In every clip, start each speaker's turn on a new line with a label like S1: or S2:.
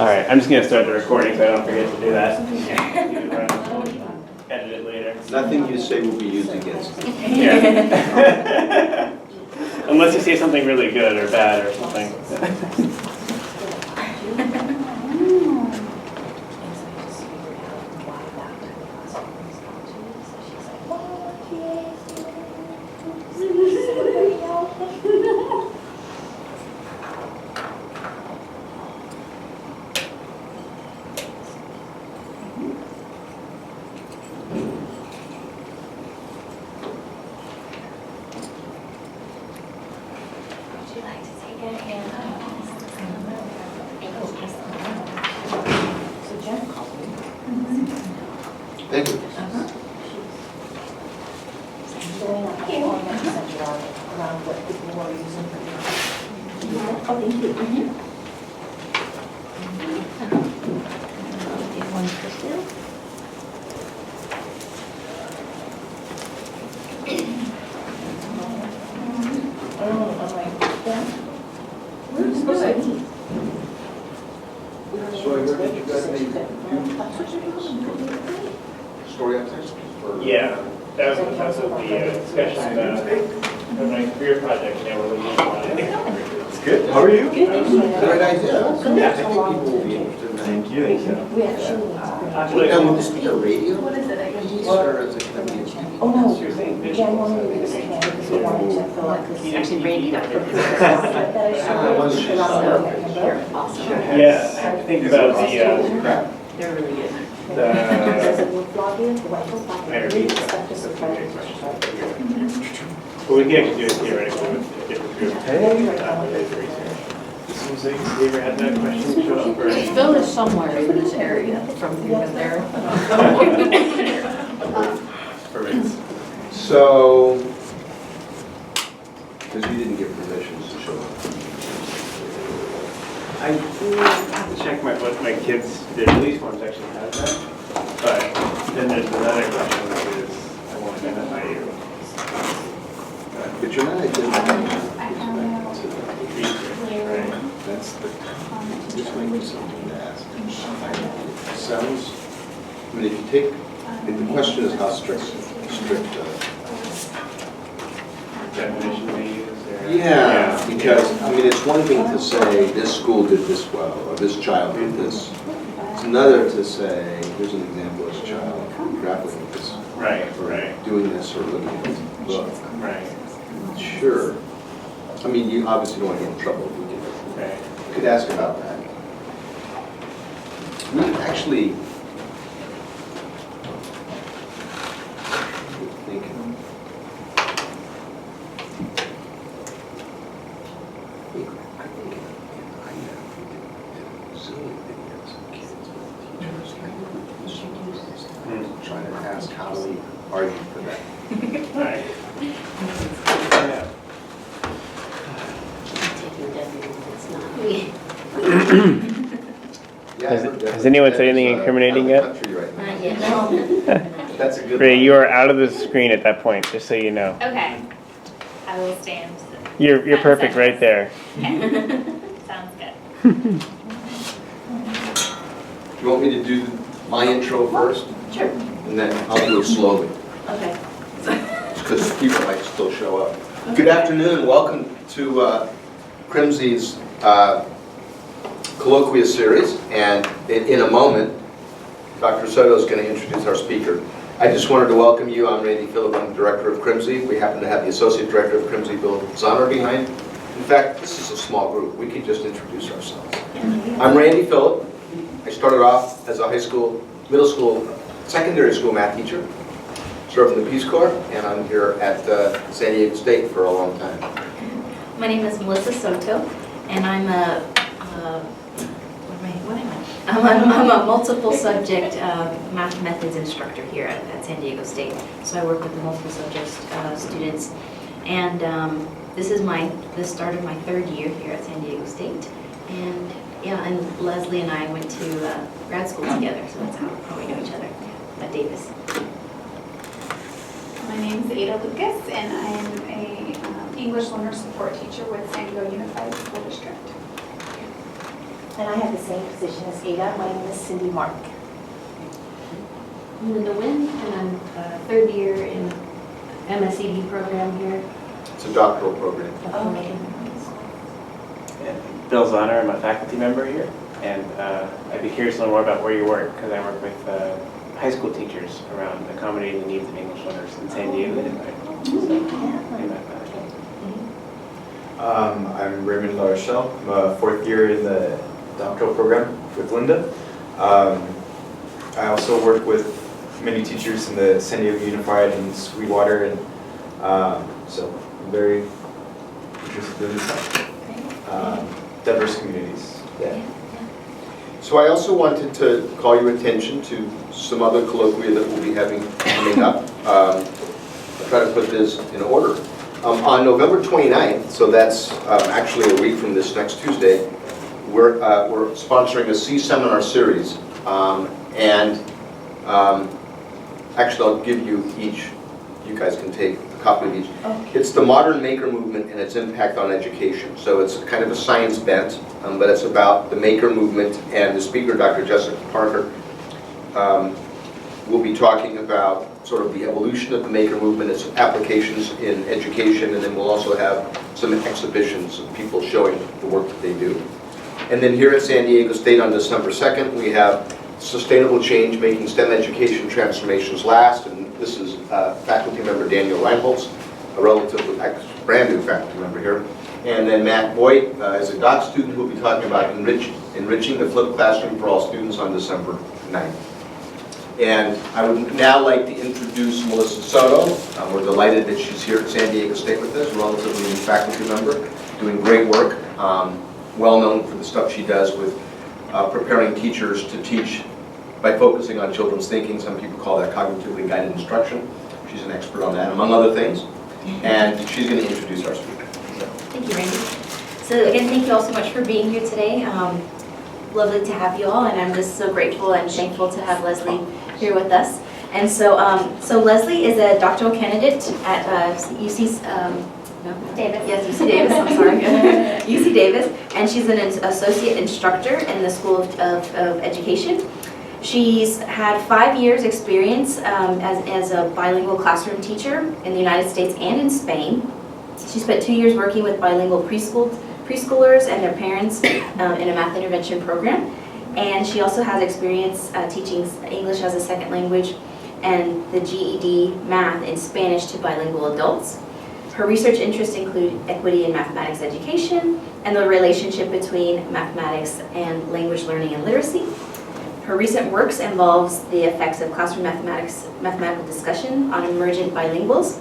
S1: All right, I'm just gonna start the recording so I don't forget to do that. Edit it later.
S2: Nothing you say will be used against you.
S1: Yeah. Unless you say something really good or bad or something.
S2: Thank you. So I heard that you guys made story updates?
S1: Yeah, that was the discussion about my career project. Yeah, we're looking at it.
S2: It's good. How are you? Good. Great idea. Yeah, I think people will be interested in that.
S1: Thank you.
S2: Now, will this be a radio piece or is it going to be a TV?
S3: Oh, no, Jen wanted me to use the can because we wanted to fill out this.
S4: Actually, Randy got
S3: That I showed you. Awesome.
S1: Yeah, think about the
S4: They're really good.
S3: Does it look lobby, the white house lobby?
S1: IRB
S3: We
S1: stuff.
S3: expect this to try to-
S1: Well, we can actually do it theoretically with a different group. Seems like you ever had that question show up or?
S4: Phil is somewhere in this area from here and there.
S1: Perfect.
S2: So, because you didn't get permissions to show up.
S1: I have to check what my kids, their release forms actually have that. But then there's another question that is, I won't identify you.
S2: But you're not identifying.
S1: Right.
S2: That's the, this might be something to ask. Sounds, I mean, if you take, if the question is how strict
S1: Definition we use or?
S2: yeah, because, I mean, it's one thing to say, this school did this well, or this child did this. It's another to say, here's an example of a child grappling with this.
S1: Right,
S2: Or
S1: right,
S2: doing this or looking at this book.
S1: right,
S2: Sure. I mean, you obviously don't want to get in trouble if we
S1: right.
S2: could ask about that. I mean, actually, trying to ask how do we argue for that.
S1: Right. Yeah. Has anyone said anything incriminating yet?
S2: That's a good
S1: Ray,
S2: one.
S1: you are out of the screen at that point, just so you know.
S5: Okay, I will stand.
S1: You're perfect right there.
S5: Sounds good.
S2: You want me to do my intro first?
S4: Sure.
S2: And then I'll do it slowly,
S4: Okay.
S2: because people might still show up. Good afternoon, welcome to CRMSE's colloquia series, and in a moment, Dr. Soto is going to introduce our speaker. I just wanted to welcome you. I'm Randy Phillip, I'm the director of CRMSE. We happen to have the associate director of CRMSE, Bill Zahner, behind. In fact, this is a small group. We could just introduce ourselves. I'm Randy Phillip. I started off as a high school, middle school, secondary school math teacher, served in the Peace Corps, and I'm here at San Diego State for a long time.
S4: My name is Melissa Soto, and I'm a I'm a multiple subject math methods instructor here at San Diego State. So I work with the multiple subject students, and this is the start of my third year here at San Diego State. And yeah, and Leslie and I went to grad school together, so that's how we know each other at Davis.
S5: My name is Ada Lucas, and I'm a English learner support teacher with San Diego Unified School District.
S3: And I have the same position as Ada. My name is Cindy Mark.
S6: I'm Linda Wynn, and I'm third year in MSED program here.
S2: It's a doctoral program.
S3: Okay.
S1: And Bill Zahner, I'm a faculty member here, and I'd be curious to learn more about where you work, because I work with high school teachers around accommodating the needs of English learners in San Diego and in mathematics.
S7: I'm Raymond La Rochelle. I'm a fourth year in the doctoral program with Linda. I also work with many teachers in the San Diego Unified and Sweetwater, and so I'm very interested in diverse communities.
S2: Yeah. So I also wanted to call your attention to some other colloquia that we'll be having coming up. I'll try to put this in order. On November 29th, so that's actually a week from this next Tuesday, we're sponsoring a C seminar series. Actually, I'll give you each, you guys can take a copy of each.
S3: Okay.
S2: It's the modern maker movement and its impact on education. So it's kind of a science bent, but it's about the maker movement, and the speaker, Dr. Jessica Parker, will be talking about sort of the evolution of the maker movement, its applications in education, and then we'll also have some exhibitions of people showing the work that they do. And then here at San Diego State on December 2nd, we have Sustainable Change, Making STEM Education Transformations Last, and this is faculty member Daniel Reinholz, a relatively brand new faculty member here. And then Matt Boyd is a doc student who will be talking about enriching the flipped classroom for all students on December 9th. And I would now like to introduce Melissa Soto. We're delighted that she's here at San Diego State with us, relatively new faculty member, doing great work, well known for the stuff she does with preparing teachers to teach by focusing on children's thinking. Some people call that cognitively guided instruction. She's an expert on that, among other things. And she's going to introduce our speaker.
S4: Thank you, Randy. So again, thank you all so much for being here today. Lovely to have you all, and I'm just so grateful and thankful to have Leslie here with us. And so, so Leslie is a doctoral candidate at UC.
S5: Davis.
S4: Yes, UC Davis. I'm sorry, UC Davis, and she's an associate instructor in the School of Education. She's had 5 years experience as a bilingual classroom teacher in the United States and in Spain. She spent 2 years working with bilingual preschoolers and their parents in a math intervention program. And she also has experience teaching English as a second language and the GED math in Spanish to bilingual adults. Her research interests include equity in mathematics education and the relationship between mathematics and language learning and literacy. Her recent works involves the effects of classroom mathematical discussion on emergent bilinguals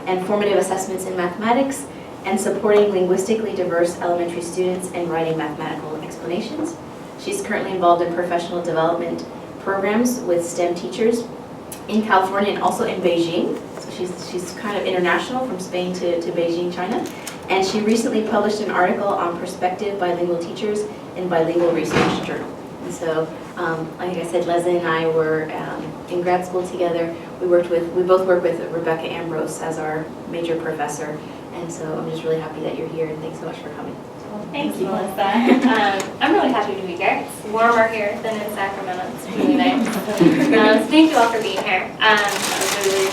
S4: and formative assessments in mathematics, and supporting linguistically diverse elementary students in writing mathematical explanations. She's currently involved in professional development programs with STEM teachers in California and also in Beijing. So she's kind of international, from Spain to Beijing, China. And she recently published an article on prospective bilingual teachers in Bilingual Research Journal. And so, like I said, Leslie and I were in grad school together. We both worked with Rebecca Ambrose as our major professor. And so I'm just really happy that you're here, and thanks so much for coming.
S5: Well, thanks, Melissa. I'm really happy to be here. It's warmer here than in Sacramento. It's really nice. So thank you all for being here. That was a really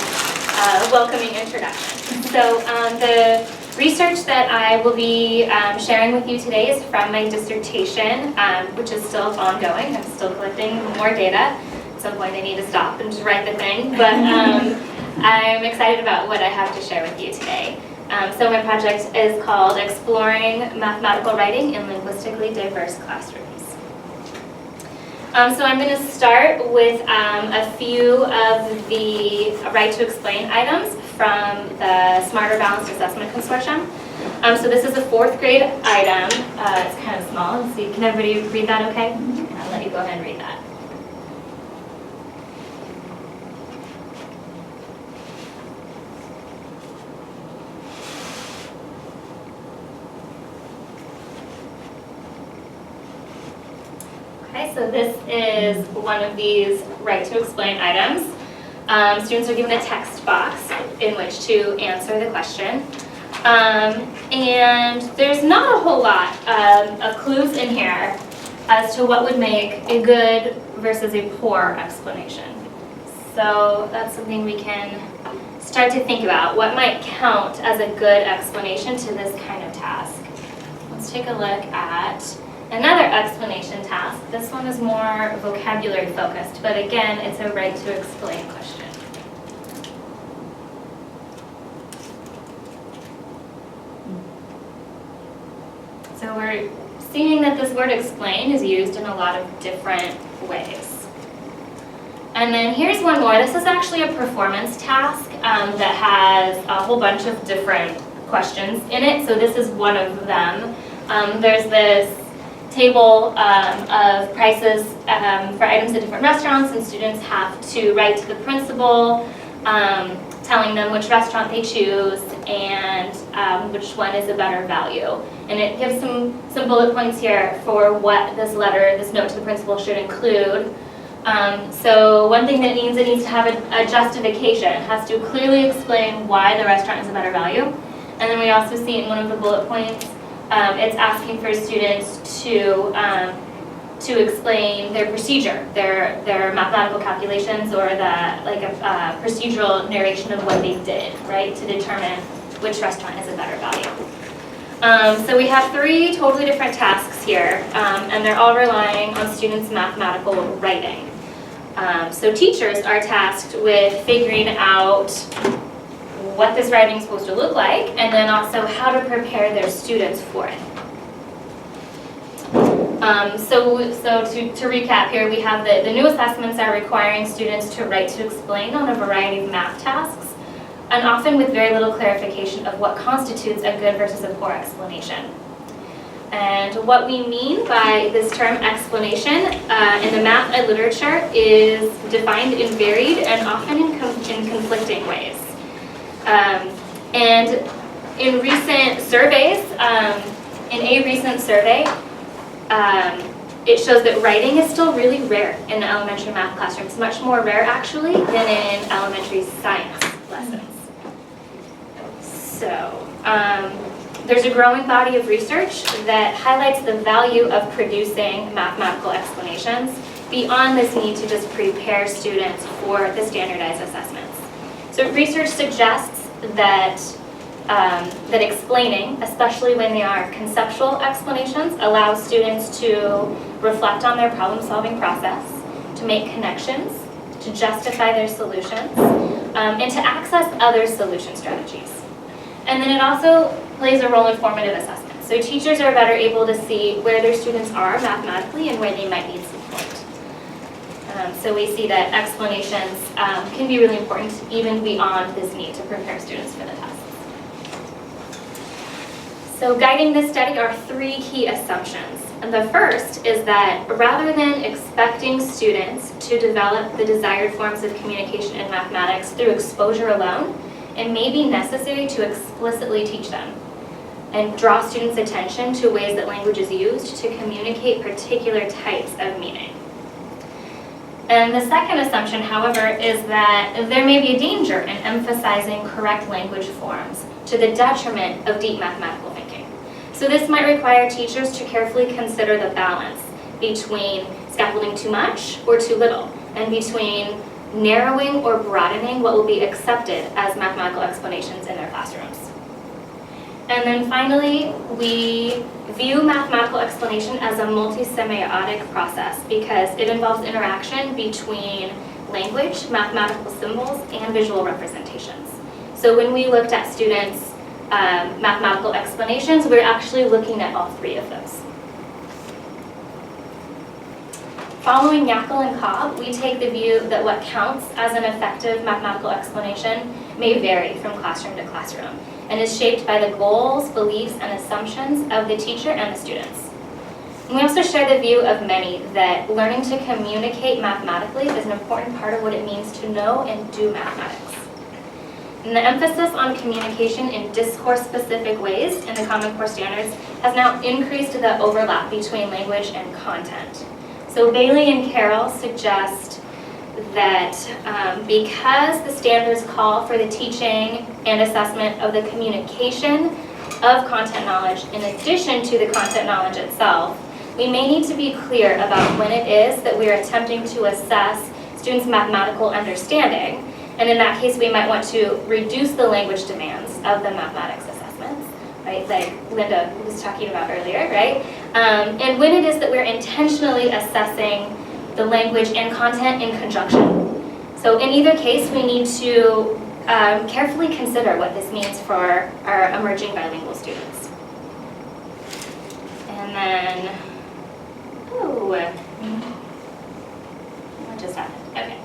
S5: welcoming introduction. So the research that I will be sharing with you today is from my dissertation, which is still ongoing. I'm still collecting more data. At some point I need to stop and just write the thing, but I'm excited about what I have to share with you today. So my project is called Exploring Mathematical Writing in Linguistically Diverse Classrooms. So I'm going to start with a few of the right to explain items from the Smarter Balanced Assessment Consortium. So this is a 4th grade item. It's kind of small. Let's see, can everybody read that okay? I'll let you go ahead and read that. Okay, so this is one of these right to explain items. Students are given a text box in which to answer the question. And there's not a whole lot of clues in here as to what would make a good versus a poor explanation. So that's something we can start to think about. What might count as a good explanation to this kind of task? Let's take a look at another explanation task. This one is more vocabulary focused, but again, it's a right to explain question. So we're seeing that this word explain is used in a lot of different ways. And then here's one more. This is actually a performance task that has a whole bunch of different questions in it. So this is one of them. There's this table of prices for items at different restaurants, and students have to write to the principal telling them which restaurant they choose and which one is a better value. And it gives some bullet points here for what this letter, this note to the principal should include. So one thing that means it needs to have a justification. It has to clearly explain why the restaurant is a better value. And then we also see in one of the bullet points, it's asking for students to explain their procedure, their mathematical calculations, or a procedural narration of what they did, right, to determine which restaurant is a better value. So we have 3 totally different tasks here, and they're all relying on students' mathematical writing. So teachers are tasked with figuring out what this writing is supposed to look like, and then also how to prepare their students for it. So to recap here, we have the new assessments are requiring students to write to explain on a variety of math tasks, and often with very little clarification of what constitutes a good versus a poor explanation. And what we mean by this term explanation in the math and literature is defined in varied and often in conflicting ways. And in recent surveys, in a recent survey, it shows that writing is still really rare in the elementary math classroom. It's much more rare, actually, than in elementary science lessons. So there's a growing body of research that highlights the value of producing mathematical explanations beyond this need to just prepare students for the standardized assessments. So research suggests that that explaining, especially when they are conceptual explanations, allows students to reflect on their problem-solving process, to make connections, to justify their solutions, and to access other solution strategies. And then it also plays a role in formative assessment. So teachers are better able to see where their students are mathematically and where they might need support. So we see that explanations can be really important even beyond this need to prepare students for the tests. So guiding this study are 3 key assumptions. And the first is that rather than expecting students to develop the desired forms of communication in mathematics through exposure alone, it may be necessary to explicitly teach them and draw students' attention to ways that language is used to communicate particular types of meaning. And the second assumption, however, is that there may be a danger in emphasizing correct language forms to the detriment of deep mathematical thinking. So this might require teachers to carefully consider the balance between scaffolding too much or too little, and between narrowing or broadening what will be accepted as mathematical explanations in their classrooms. And then finally, we view mathematical explanation as a multi-semiotic process because it involves interaction between language, mathematical symbols, and visual representations. So when we looked at students' mathematical explanations, we're actually looking at all 3 of those. Following Yackel and Cobb, we take the view that what counts as an effective mathematical explanation may vary from classroom to classroom and is shaped by the goals, beliefs, and assumptions of the teacher and the students. And we also share the view of many that learning to communicate mathematically is an important part of what it means to know and do mathematics. And the emphasis on communication in discourse-specific ways in the Common Core standards has now increased the overlap between language and content. So Bailey and Carroll suggest that because the standards call for the teaching and assessment of the communication of content knowledge in addition to the content knowledge itself, we may need to be clear about when it is that we are attempting to assess students' mathematical understanding. And in that case, we might want to reduce the language demands of the mathematics assessments, right? Like Linda was talking about earlier, right? And when it is that we're intentionally assessing the language and content in conjunction. So in either case, we need to carefully consider what this means for our emerging bilingual students. And then, what just happened? Okay.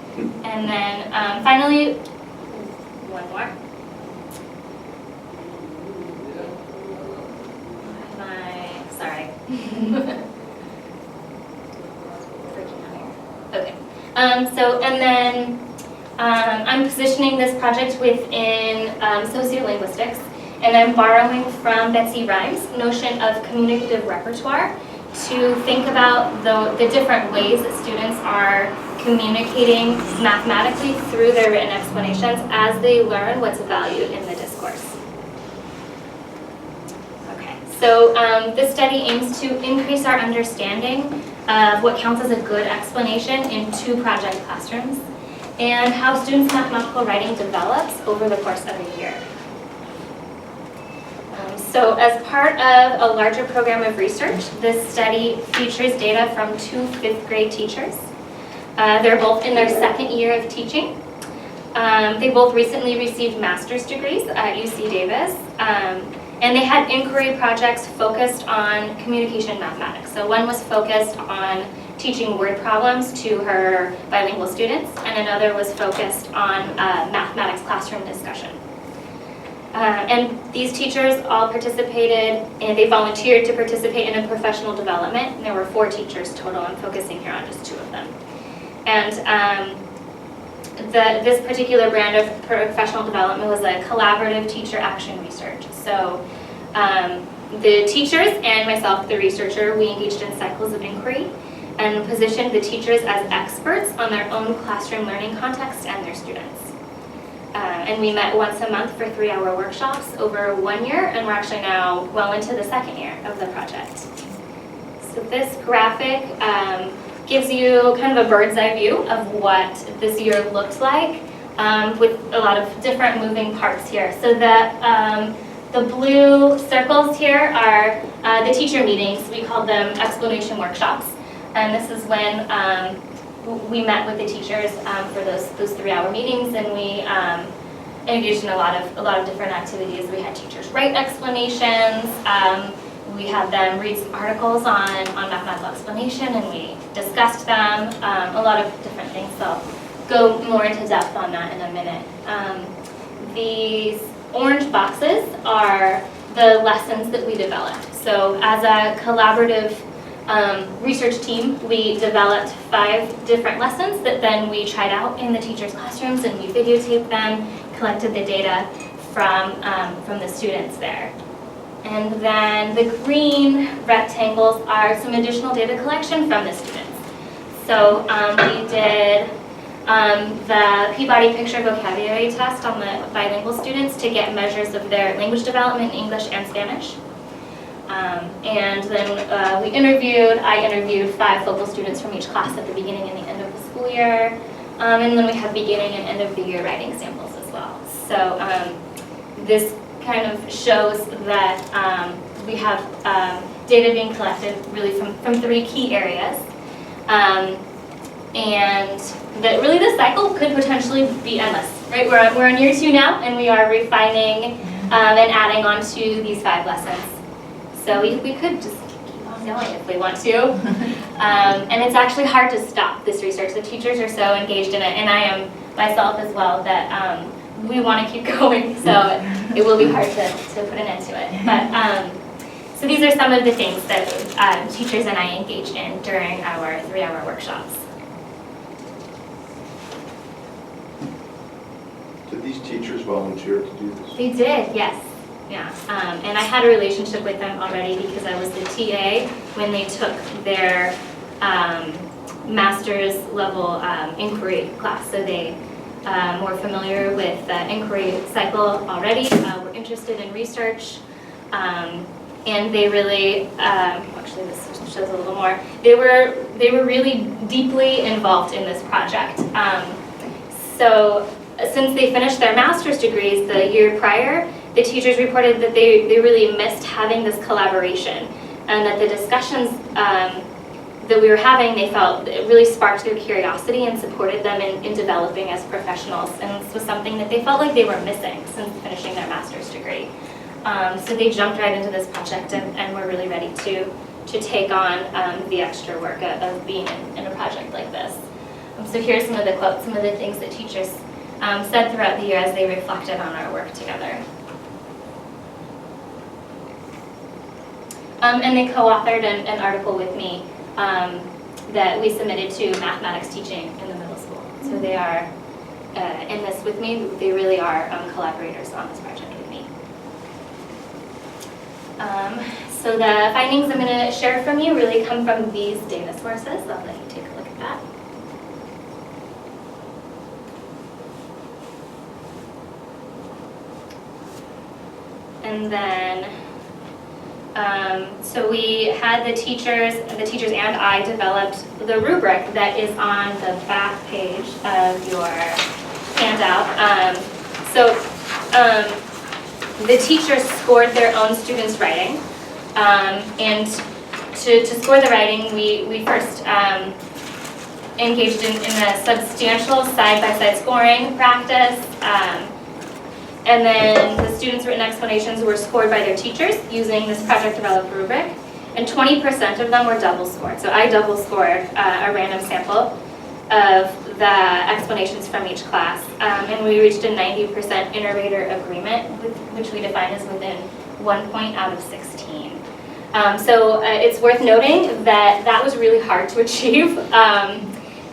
S5: And then finally, one more. Sorry. Freaking out here. Okay. And then I'm positioning this project within sociolinguistics, and I'm borrowing from Betsy Rhymes' notion of communicative repertoire to think about the different ways that students are communicating mathematically through their written explanations as they learn what's valued in the discourse. Okay, so this study aims to increase our understanding of what counts as a good explanation in 2 project classrooms and how students' mathematical writing develops over the course of a year. So as part of a larger program of research, this study features data from 2 5th grade teachers. They're both in their 2nd year of teaching. They both recently received master's degrees at UC Davis, and they had inquiry projects focused on communication mathematics. So one was focused on teaching word problems to her bilingual students, and another was focused on mathematics classroom discussion. And these teachers all participated, and they volunteered to participate in a professional development. And there were 4 teachers total. I'm focusing here on just 2 of them. And this particular brand of professional development was a collaborative teacher action research. So the teachers and myself, the researcher, we engaged in cycles of inquiry and positioned the teachers as experts on their own classroom learning context and their students. And we met once a month for 3-hour workshops over 1 year, and we're actually now well into the 2nd year of the project. So this graphic gives you kind of a bird's eye view of what this year looked like with a lot of different moving parts here. So the blue circles here are the teacher meetings. We called them explanation workshops. And this is when we met with the teachers for those 3-hour meetings, and we engaged in a lot of different activities. We had teachers write explanations. We had them read some articles on mathematical explanation, and we discussed them. A lot of different things. So I'll go more into depth on that in a minute. These orange boxes are the lessons that we developed. So as a collaborative research team, we developed 5 different lessons that then we tried out in the teachers' classrooms, and we videotaped them, collected the data from the students there. And then the green rectangles are some additional data collection from the students. So we did the Peabody Picture Vocabulary Test on the bilingual students to get measures of their language development in English and Spanish. And then I interviewed 5 focal students from each class at the beginning and the end of the school year. And then we have beginning and end of the year writing samples as well. So this kind of shows that we have data being collected really from 3 key areas. And that really the cycle could potentially be endless, right? We're on year 2 now, and we are refining and adding on to these 5 lessons. So we could just keep on going if we want to. And it's actually hard to stop this research. The teachers are so engaged in it, and I am myself as well, that we want to keep going. So it will be hard to put an end to it. But so these are some of the things that teachers and I engaged in during our 3-hour workshops.
S8: Did these teachers volunteer to do this?
S5: They did, yes. Yeah, and I had a relationship with them already because I was the TA when they took their master's level inquiry class. So they were familiar with the inquiry cycle already, were interested in research, and they really, actually this shows a little more, they were really deeply involved in this project. So since they finished their master's degrees the year prior, the teachers reported that they really missed having this collaboration, and that the discussions that we were having, they felt it really sparked their curiosity and supported them in developing as professionals. And this was something that they felt like they were missing since finishing their master's degree. So they jumped right into this project and were really ready to take on the extra work of being in a project like this. So here's some of the quotes, some of the things that teachers said throughout the year as they reflected on our work together. And they co-authored an article with me that we submitted to mathematics teaching in the middle school. So they are in this with me. They really are collaborators on this project with me. So the findings I'm going to share from you really come from these data sources. I'll let you take a look at that. And then so we had the teachers and I developed the rubric that is on the back page of your handout. The teachers scored their own students' writing, and to score the writing, we first engaged in a substantial side-by-side scoring practice. And then the students' written explanations were scored by their teachers using this project-developed rubric, and 20% of them were double scored. So I double scored a random sample of the explanations from each class, and we reached a 90% inter-rater agreement, which we defined as within 1 point out of 16. So it's worth noting that that was really hard to achieve.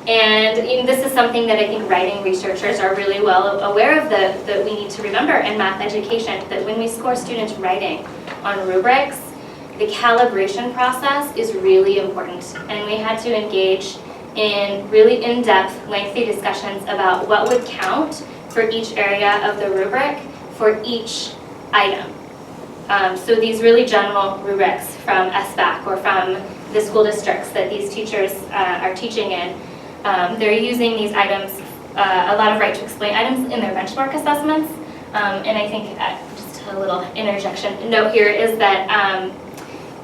S5: And this is something that I think writing researchers are really well aware of, that we need to remember in math education, that when we score students' writing on rubrics, the calibration process is really important. And we had to engage in really in-depth, lengthy discussions about what would count for each area of the rubric for each item. So these really general rubrics from SBAC or from the school districts that these teachers are teaching in, they're using these items, a lot of right to explain items in their benchmark assessments. And I think just a little interjection note here is that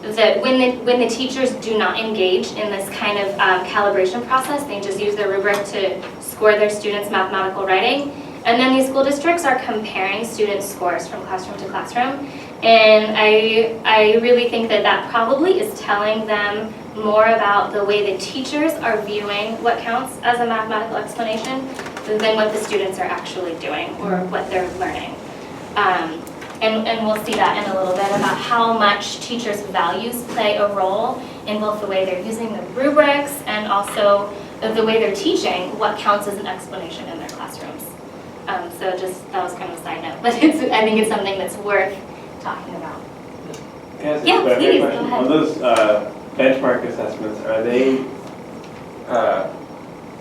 S5: that when the teachers do not engage in this kind of calibration process, they just use their rubric to score their students' mathematical writing. And then these school districts are comparing students' scores from classroom to classroom. And I really think that that probably is telling them more about the way the teachers are viewing what counts as a mathematical explanation than what the students are actually doing or what they're learning. And we'll see that in a little bit about how much teachers' values play a role in both the way they're using the rubrics and also the way they're teaching what counts as an explanation in their classrooms. So just, that was kind of a side note, but I think it's something that's worth talking about.
S1: Can I ask a
S5: Yeah,
S1: quick
S5: please,
S1: question?
S5: go ahead.
S1: On those benchmark assessments, are they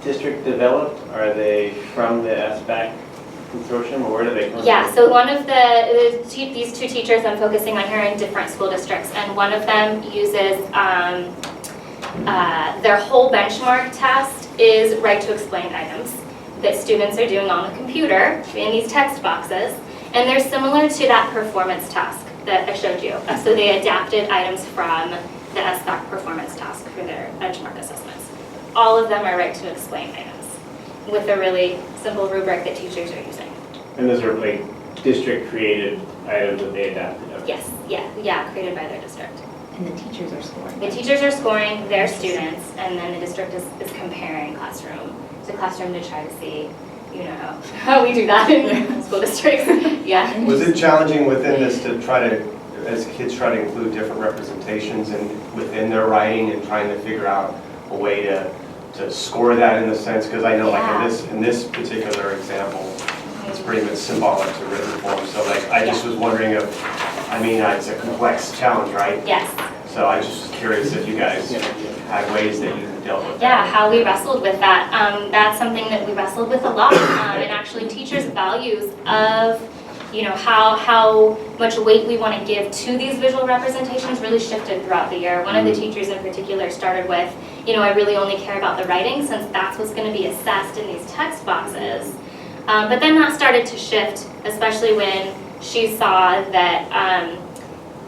S1: district developed? Are they from the SBAC consortium, or where do they come from?
S5: Yeah, so one of these two teachers I'm focusing on here are in different school districts, and one of them uses their whole benchmark test is right to explain items that students are doing on the computer in these text boxes, and they're similar to that performance task that I showed you. So they adapted items from the SBAC performance task for their benchmark assessments. All of them are right to explain items with a really simple rubric that teachers are using.
S1: And those are like district created items that they adapted? Okay.
S5: Yes, yeah, created by their district.
S4: And the teachers are scoring.
S5: The teachers are scoring their students, and then the district is comparing classroom to classroom to try to see, you know, how we do that in school districts. Yeah.
S9: Was it challenging within this to try to, as kids try to include different representations within their writing and trying to figure out a way to score that in the sense, because I know like in this particular example, it's pretty much symbolic to written form. So like I just was wondering if, I mean, it's a complex challenge, right?
S5: Yes.
S9: So I was just curious if you guys had ways that you dealt with that.
S5: Yeah, how we wrestled with that. That's something that we wrestled with a lot. And actually teachers' values of how much weight we want to give to these visual representations really shifted throughout the year. One of the teachers in particular started with, I really only care about the writing since that's what's going to be assessed in these text boxes. But then that started to shift, especially when she saw that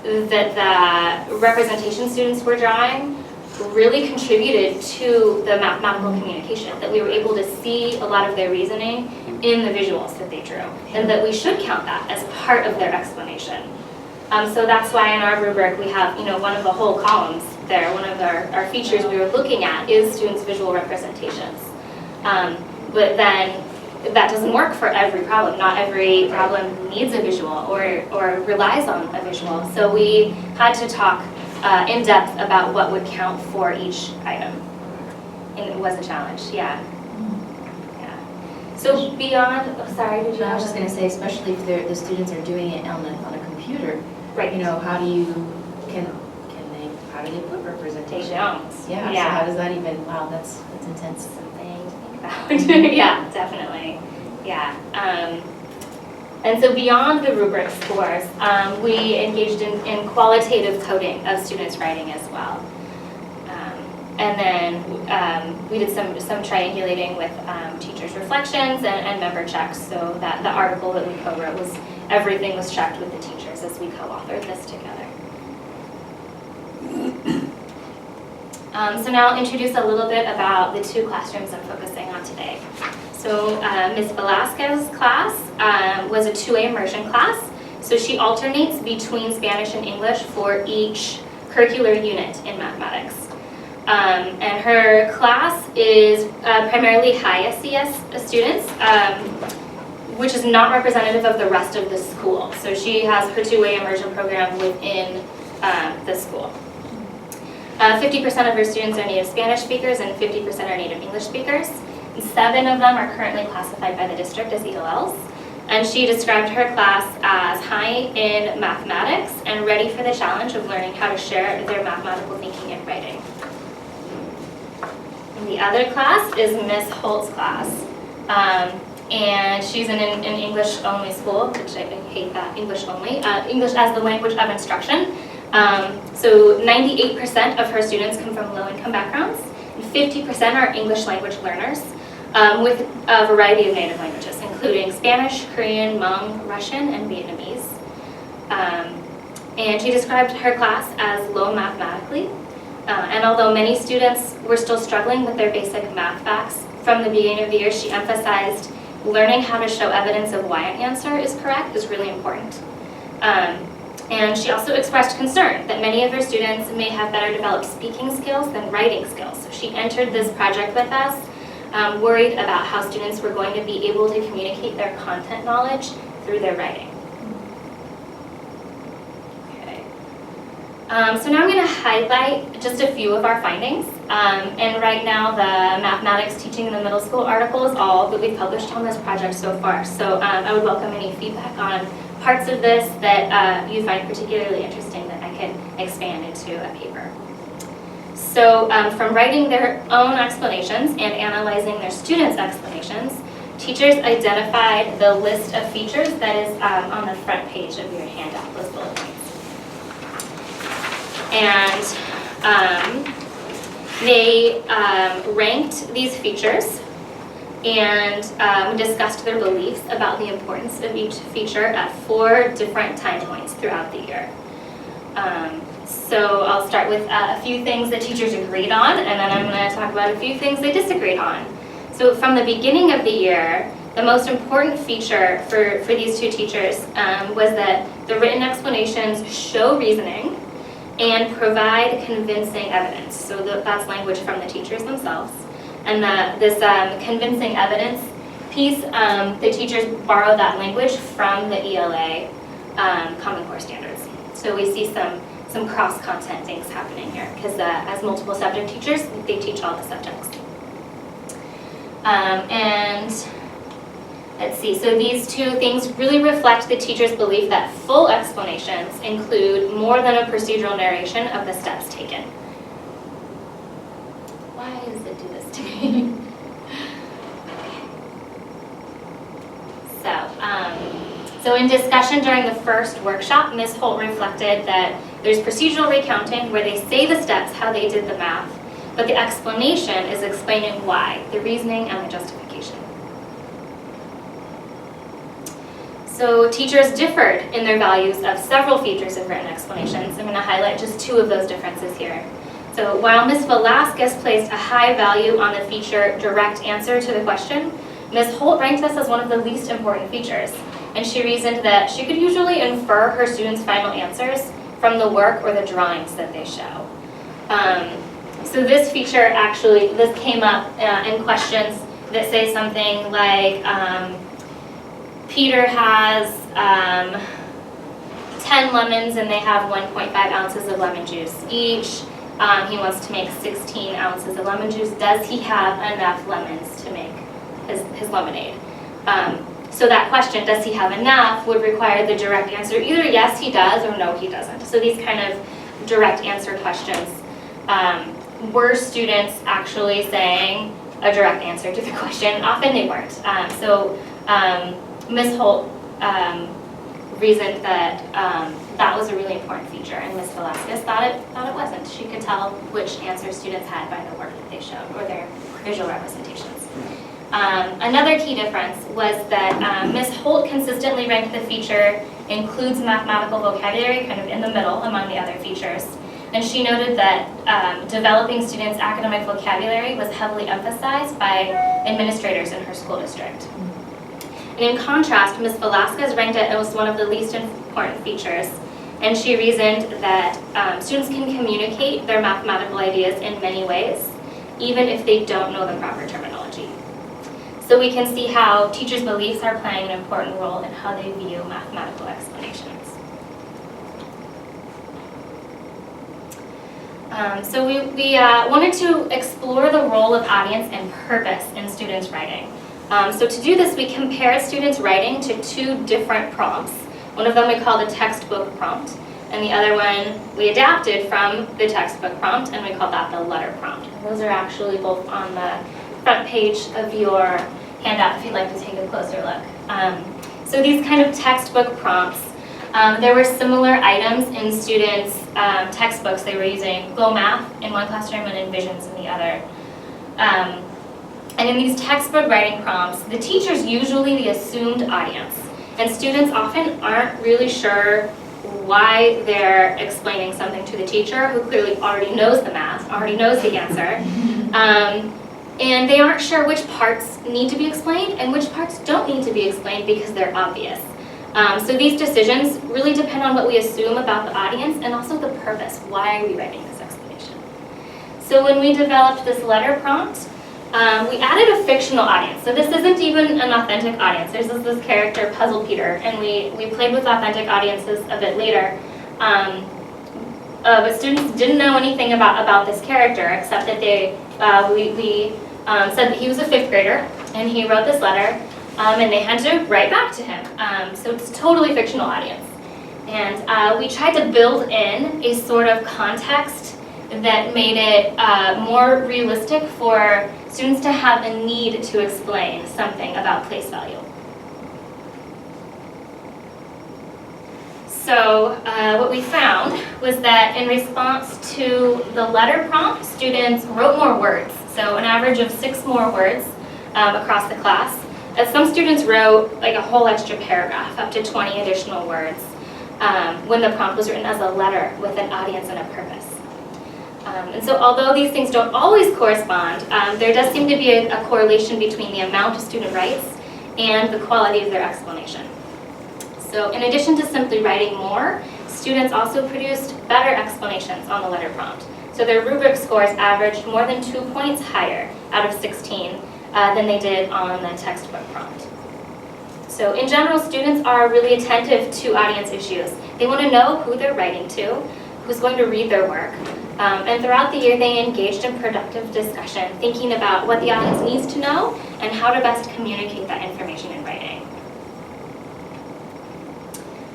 S5: that the representation students were drawing really contributed to the mathematical communication, that we were able to see a lot of their reasoning in the visuals that they drew, and that we should count that as part of their explanation. So that's why in our rubric we have, one of the whole columns there, one of our features we were looking at is students' visual representations. But then that doesn't work for every problem. Not every problem needs a visual or relies on a visual. So we had to talk in depth about what would count for each item. And it was a challenge, yeah. So beyond, sorry, did you
S4: I
S5: have
S4: was just going to say, especially if the students are doing it on a computer,
S5: Right.
S4: how do you how do they put representation?
S5: They don't.
S4: Yeah,
S5: Yeah.
S4: so how does that even, wow, that's intense.
S5: Something to think about. Yeah, definitely. Yeah. And so beyond the rubric scores, we engaged in qualitative coding of students' writing as well. And then we did some triangulating with teachers' reflections and member checks, so that the article that we co-wrote everything was checked with the teachers as we co-authored this together. So now I'll introduce a little bit about the two classrooms I'm focusing on today. So Ms. Velasquez's class was a 2A immersion class. So she alternates between Spanish and English for each curricular unit in mathematics. And her class is primarily high SES students, which is not representative of the rest of the school. So she has her 2A immersion program within the school. 50% of her students are native Spanish speakers and 50% are native English speakers. 7 of them are currently classified by the district as ELLs. And she described her class as high in mathematics and ready for the challenge of learning how to share their mathematical thinking and writing. And the other class is Miss Holt's class. And she's in an English only school, which I hate that, English only, English as the language of instruction. So 98% of her students come from low income backgrounds, and 50% are English language learners with a variety of native languages, including Spanish, Korean, Hmong, Russian, and Vietnamese. And she described her class as low mathematically. And although many students were still struggling with their basic math facts, from the beginning of the year she emphasized learning how to show evidence of why an answer is correct is really important. And she also expressed concern that many of her students may have better developed speaking skills than writing skills. So she entered this project with us worried about how students were going to be able to communicate their content knowledge through their writing. Okay. So now I'm going to highlight just a few of our findings. And right now the mathematics teaching in the middle school article is all that we've published on this project so far. So I would welcome any feedback on parts of this that you find particularly interesting that I can expand into a paper. So from writing their own explanations and analyzing their students' explanations, teachers identified the list of features that is on the front page of your handout, those bullet points. And they ranked these features and discussed their beliefs about the importance of each feature at 4 different time points throughout the year. So I'll start with a few things that teachers agreed on, and then I'm going to talk about a few things they disagreed on. So from the beginning of the year, the most important feature for these 2 teachers was that the written explanations show reasoning and provide convincing evidence. So that's language from the teachers themselves. And this convincing evidence piece, the teachers borrowed that language from the ELA Common Core Standards. So we see some cross-content things happening here, because as multiple subject teachers, they teach all the subjects. And let's see, so these 2 things really reflect the teacher's belief that full explanations include more than a procedural narration of the steps taken. Why does it do this to me? So in discussion during the first workshop, Ms. Holt reflected that there's procedural recounting where they say the steps, how they did the math, but the explanation is explaining why, the reasoning and the justification. So teachers differed in their values of several features of written explanations. I'm going to highlight just 2 of those differences here. So while Ms. Velasquez placed a high value on the feature direct answer to the question, Ms. Holt ranked this as one of the least important features. And she reasoned that she could usually infer her students' final answers from the work or the drawings that they show. So this feature actually, this came up in questions that say something like, Peter has 10 lemons and they have 1.5 ounces of lemon juice each. He wants to make 16 ounces of lemon juice. Does he have enough lemons to make his lemonade? So that question, does he have enough, would require the direct answer, either yes he does or no he doesn't. So these kind of direct answer questions, were students actually saying a direct answer to the question? Often they weren't. So Ms. Holt reasoned that that was a really important feature, and Ms. Velasquez thought it wasn't. She could tell which answer students had by the work that they showed or their visual representations. Another key difference was that Ms. Holt consistently ranked the feature includes mathematical vocabulary kind of in the middle among the other features. And she noted that developing students' academic vocabulary was heavily emphasized by administrators in her school district. And in contrast, Ms. Velasquez ranked it as one of the least important features. And she reasoned that students can communicate their mathematical ideas in many ways, even if they don't know the proper terminology. So we can see how teachers' beliefs are playing an important role in how they view mathematical explanations. So we wanted to explore the role of audience and purpose in students' writing. So to do this, we compared students' writing to 2 different prompts. One of them we called a textbook prompt, and the other one we adapted from the textbook prompt, and we called that the letter prompt. And those are actually both on the front page of your handout if you'd like to take a closer look. So these kind of textbook prompts, there were similar items in students' textbooks. They were using Go Math in one classroom and Envisions in the other. And in these textbook writing prompts, the teacher's usually the assumed audience, and students often aren't really sure why they're explaining something to the teacher, who clearly already knows the math, already knows the answer, and they aren't sure which parts need to be explained and which parts don't need to be explained because they're obvious. So these decisions really depend on what we assume about the audience and also the purpose. Why are we writing this explanation? So when we developed this letter prompt, we added a fictional audience. So this isn't even an authentic audience. There's this character, Puzzle Peter, and we played with authentic audiences a bit later. But students didn't know anything about this character except that we said that he was a 5th grader and he wrote this letter, and they had to write back to him. So it's a totally fictional audience. And we tried to build in a sort of context that made it more realistic for students to have a need to explain something about place value. So what we found was that in response to the letter prompt, students wrote more words. So an average of 6 more words across the class. Some students wrote like a whole extra paragraph, up to 20 additional words, when the prompt was written as a letter with an audience and a purpose. And so although these things don't always correspond, there does seem to be a correlation between the amount a student writes and the quality of their explanation. So in addition to simply writing more, students also produced better explanations on the letter prompt. So their rubric scores averaged more than 2 points higher out of 16 than they did on the textbook prompt. So in general, students are really attentive to audience issues. They want to know who they're writing to, who's going to read their work. And throughout the year, they engaged in productive discussion, thinking about what the audience needs to know and how to best communicate that information in writing.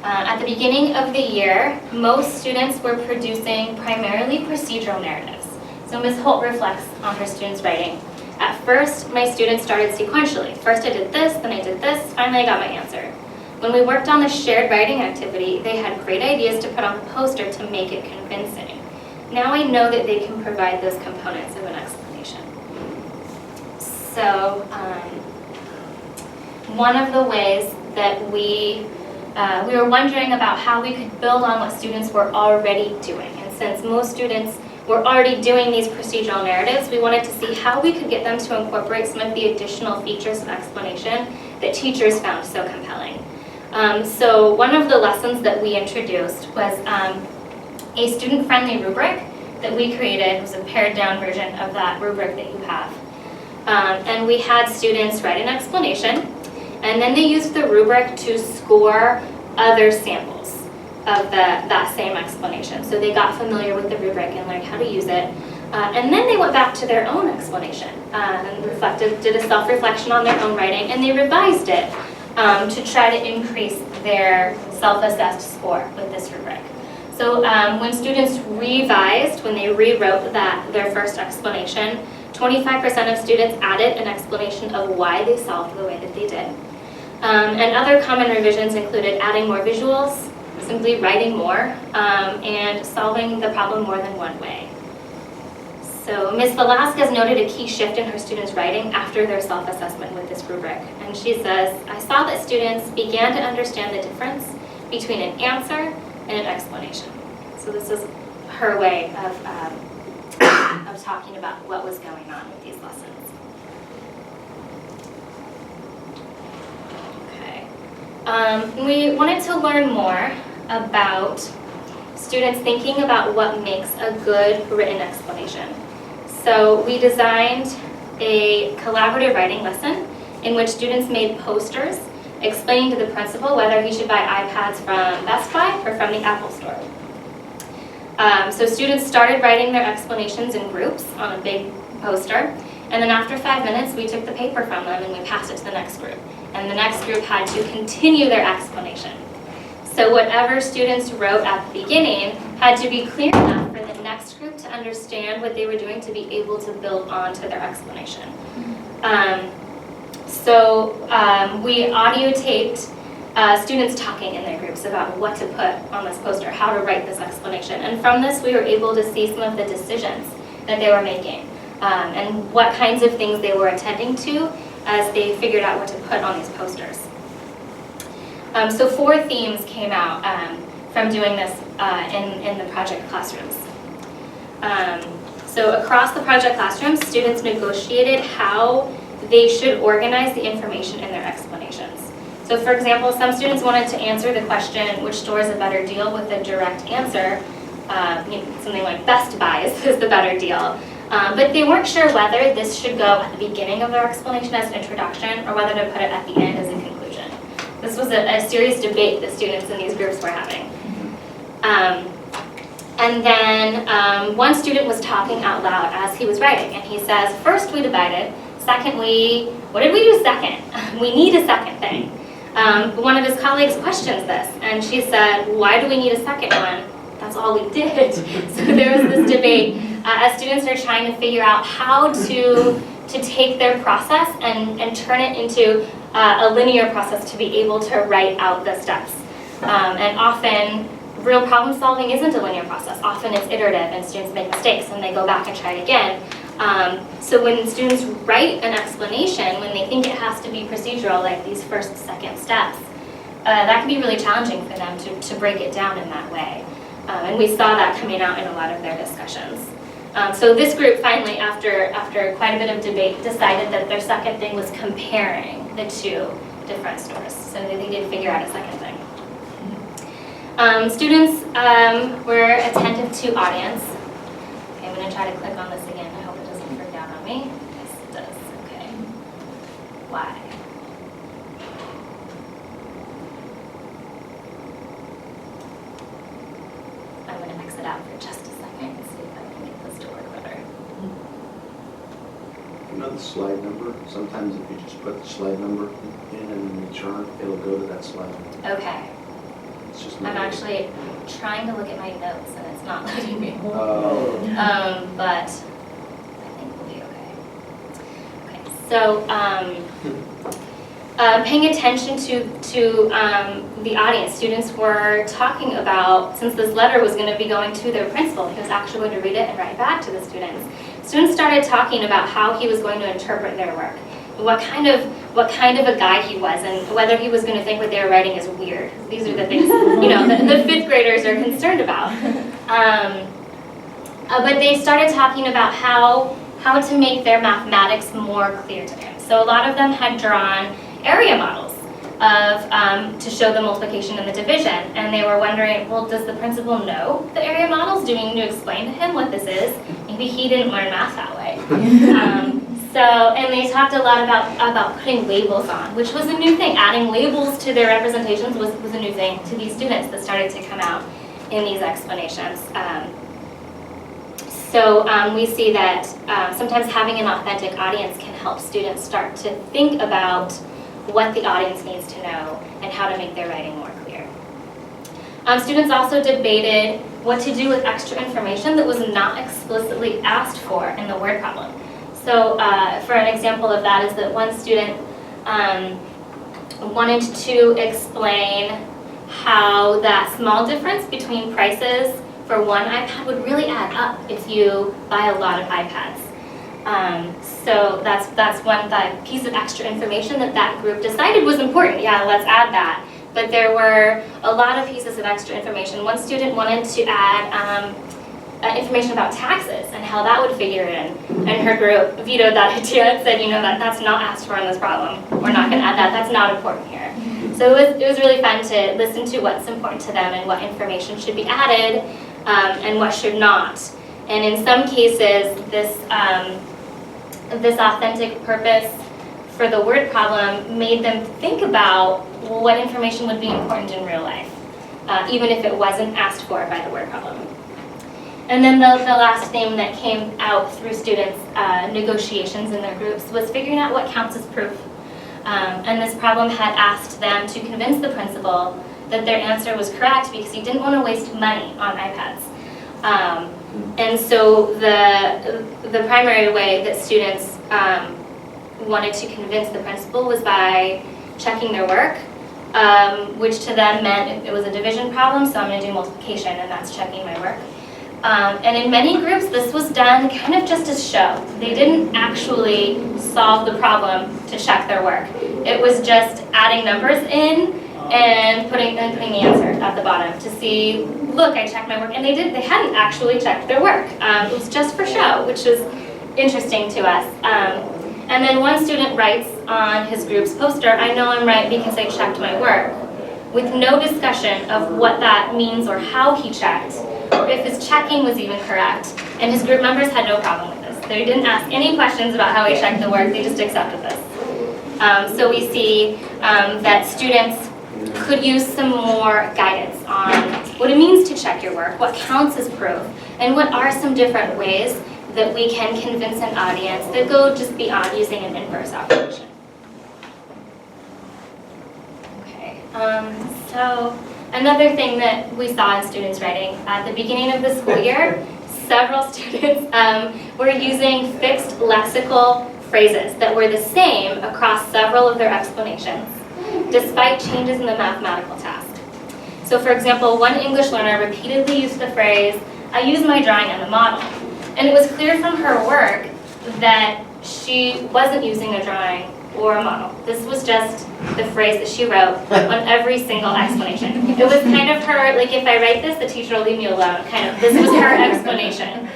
S5: At the beginning of the year, most students were producing primarily procedural narratives. So Ms. Holt reflects on her students' writing. At first, my students started sequentially. First I did this, then I did this, finally I got my answer. when we worked on the shared writing activity, they had great ideas to put on the poster to make it convincing. Now I know that they can provide those components of an explanation. So one of the ways that we were wondering about how we could build on what students were already doing. And since most students were already doing these procedural narratives, we wanted to see how we could get them to incorporate some of the additional features of explanation that teachers found so compelling. So one of the lessons that we introduced was a student-friendly rubric that we created. It was a pared-down version of that rubric that you have. And we had students write an explanation, and then they used the rubric to score other samples of that same explanation. So they got familiar with the rubric and learned how to use it. And then they went back to their own explanation and did a self-reflection on their own writing, and they revised it to try to increase their self-assessed score with this rubric. So when students revised, when they rewrote their first explanation, 25% of students added an explanation of why they solved the way that they did. And other common revisions included adding more visuals, simply writing more, and solving the problem more than one way. So Ms. Velasquez noted a key shift in her students' writing after their self-assessment with this rubric. And she says, "I saw that students began to understand the difference between an answer and an explanation." So this is her way of talking about what was going on with these lessons. Okay. We wanted to learn more about students thinking about what makes a good written explanation. So we designed a collaborative writing lesson in which students made posters explaining to the principal whether he should buy iPads from Best Buy or from the Apple Store. So students started writing their explanations in groups on a big poster, and then after 5 minutes we took the paper from them and we passed it to the next group. And the next group had to continue their explanation. So whatever students wrote at the beginning had to be clear enough for the next group to understand what they were doing to be able to build onto their explanation. We audio taped students talking in their groups about what to put on this poster, how to write this explanation. And from this we were able to see some of the decisions that they were making and what kinds of things they were attending to as they figured out what to put on these posters. So 4 themes came out from doing this in the project classrooms. So across the project classrooms, students negotiated how they should organize the information in their explanations. So for example, some students wanted to answer the question, which store is a better deal, with a direct answer, something like Best Buy is the better deal. But they weren't sure whether this should go at the beginning of their explanation as an introduction or whether to put it at the end as a conclusion. This was a serious debate that students in these groups were having. And then one student was talking out loud as he was writing, and he says, "First we divided, second what did we do second? We need a second thing." One of his colleagues questions this, and she said, "Why do we need a second one? That's all we did." So there was this debate as students are trying to figure out how to take their process and turn it into a linear process to be able to write out the steps. And often, real problem solving isn't a linear process. Often it's iterative and students make mistakes and they go back and try it again. So when students write an explanation, when they think it has to be procedural, like these first, second steps, that can be really challenging for them to break it down in that way. And we saw that coming out in a lot of their discussions. So this group finally, after quite a bit of debate, decided that their second thing was comparing the 2 different stores. So they did figure out a second thing. Students were attentive to audience. Okay, I'm going to try to click on this again. I hope it doesn't freak out on me. Yes, it does. Okay. Why? I'm going to exit out for just a second and see if I can get this to work better.
S8: You know the slide number? Sometimes if you just put the slide number in and then return, it'll go to that slide.
S5: Okay.
S8: It's just
S5: I'm actually trying to look at my notes and it's not letting me. But I think we'll be okay. Okay, so paying attention to the audience. Students were talking about, since this letter was going to be going to their principal, he was actually going to read it and write back to the students. Students started talking about how he was going to interpret their work, what kind of a guy he was, and whether he was going to think what they were writing is weird. These are the things the fifth graders are concerned about. But they started talking about how to make their mathematics more clear to him. So a lot of them had drawn area models to show the multiplication and the division, and they were wondering, well, does the principal know the area models? Do we need to explain to him what this is? Maybe he didn't learn math that way. And they talked a lot about putting labels on, which was a new thing. Adding labels to their representations was a new thing to these students that started to come out in these explanations. So we see that sometimes having an authentic audience can help students start to think about what the audience needs to know and how to make their writing more clear. Students also debated what to do with extra information that was not explicitly asked for in the word problem. So for an example of that is that one student wanted to explain how that small difference between prices for one iPad would really add up if you buy a lot of iPads. So that's one piece of extra information that group decided was important. Yeah, let's add that. But there were a lot of pieces of extra information. One student wanted to add information about taxes and how that would figure in. And her group vetoed that idea and said, that's not asked for in this problem. We're not going to add that. That's not important here. So it was really fun to listen to what's important to them and what information should be added and what should not. And in some cases, this authentic purpose for the word problem made them think about what information would be important in real life, even if it wasn't asked for by the word problem. And then the last thing that came out through students' negotiations in their groups was figuring out what counts as proof. And this problem had asked them to convince the principal that their answer was correct because he didn't want to waste money on iPads. And so the primary way that students wanted to convince the principal was by checking their work, which to them meant it was a division problem, so I'm going to do multiplication, and that's checking my work. And in many groups, this was done kind of just as show. They didn't actually solve the problem to check their work. It was just adding numbers in and putting the answer at the bottom to see, look, I checked my work. And they hadn't actually checked their work. It was just for show, which is interesting to us. And then one student writes on his group's poster, I know I'm right because I checked my work, with no discussion of what that means or how he checked, or if his checking was even correct. And his group members had no problem with this. They didn't ask any questions about how he checked the work, they just accepted this. So we see that students could use some more guidance on what it means to check your work, what counts as proof, and what are some different ways that we can convince an audience that go just beyond using an inverse operation. Okay, so another thing that we saw in students writing, at the beginning of the school year, several students were using fixed lexical phrases that were the same across several of their explanations, despite changes in the mathematical task. So for example, one English learner repeatedly used the phrase, I use my drawing on the model. And it was clear from her work that she wasn't using a drawing or a model. This was just the phrase that she wrote on every single explanation. It was kind of her, like, if I write this, the teacher will leave me alone, kind of. This was her explanation.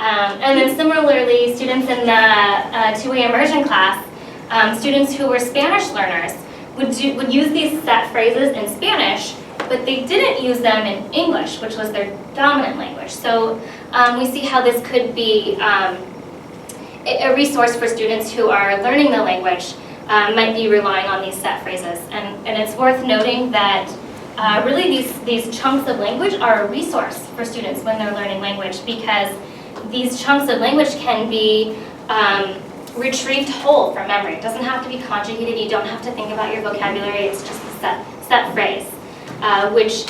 S5: And then similarly, students in the two-way immersion class, students who were Spanish learners would use these set phrases in Spanish, but they didn't use them in English, which was their dominant language. So we see how this could be a resource for students who are learning the language, might be relying on these set phrases. And it's worth noting that really these chunks of language are a resource for students when they're learning language, because these chunks of language can be retrieved whole from memory. It doesn't have to be conjugated. You don't have to think about your vocabulary. It's just a set phrase, which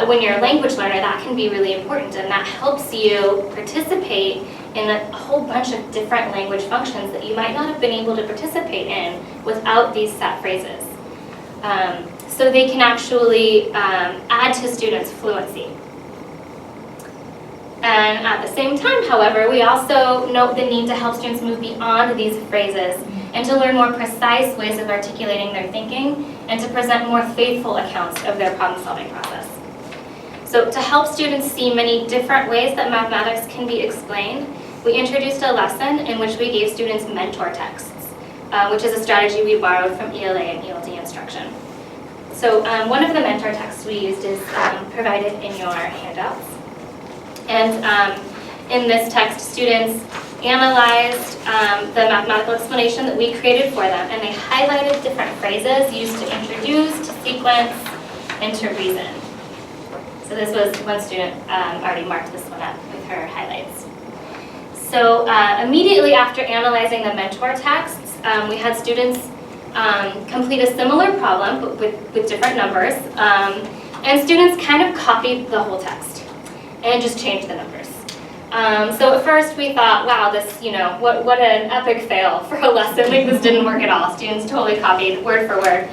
S5: when you're a language learner, that can be really important, and that helps you participate in a whole bunch of different language functions that you might not have been able to participate in without these set phrases. so they can actually add to students' fluency. And at the same time, however, we also note the need to help students move beyond these phrases and to learn more precise ways of articulating their thinking and to present more faithful accounts of their problem-solving process. So to help students see many different ways that mathematics can be explained, we introduced a lesson in which we gave students mentor texts, which is a strategy we borrowed from ELA and ELD instruction. So one of the mentor texts we used is provided in your handouts. And in this text, students analyzed the mathematical explanation that we created for them, and they highlighted different phrases used to introduce, to sequence, and to reason. So this was one student already marked this one up with her highlights. So immediately after analyzing the mentor texts, we had students complete a similar problem, but with different numbers. And students kind of copied the whole text and just changed the numbers. So at first we thought, wow, this, what an epic fail for a lesson. Like, this didn't work at all. Students totally copied word for word.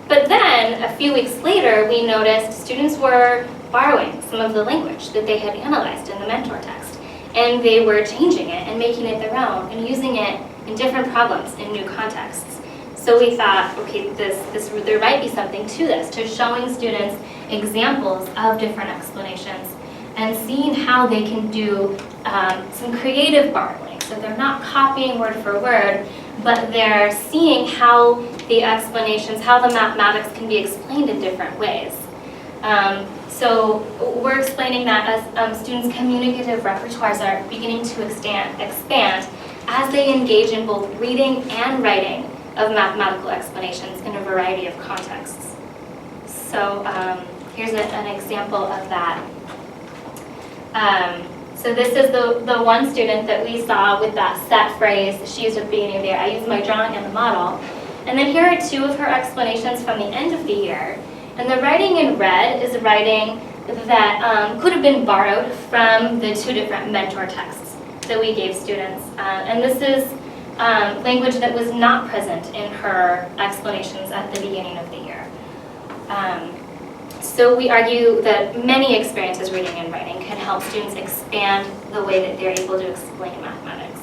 S5: But then a few weeks later, we noticed students were borrowing some of the language that they had analyzed in the mentor text. And they were changing it and making it their own and using it in different problems in new contexts. So we thought, okay, there might be something to this, to showing students examples of different explanations and seeing how they can do some creative borrowing. So they're not copying word for word, but they're seeing how the explanations, how the mathematics can be explained in different ways. So we're explaining that as students' communicative repertoires are beginning to expand as they engage in both reading and writing of mathematical explanations in a variety of contexts. So here's an example of that. So this is the one student that we saw with that set phrase she used at the beginning of the year. I used my drawing and the model. And then here are two of her explanations from the end of the year. And the writing in red is writing that could have been borrowed from the two different mentor texts that we gave students. And this is language that was not present in her explanations at the beginning of the year. So we argue that many experiences reading and writing can help students expand the way that they're able to explain mathematics.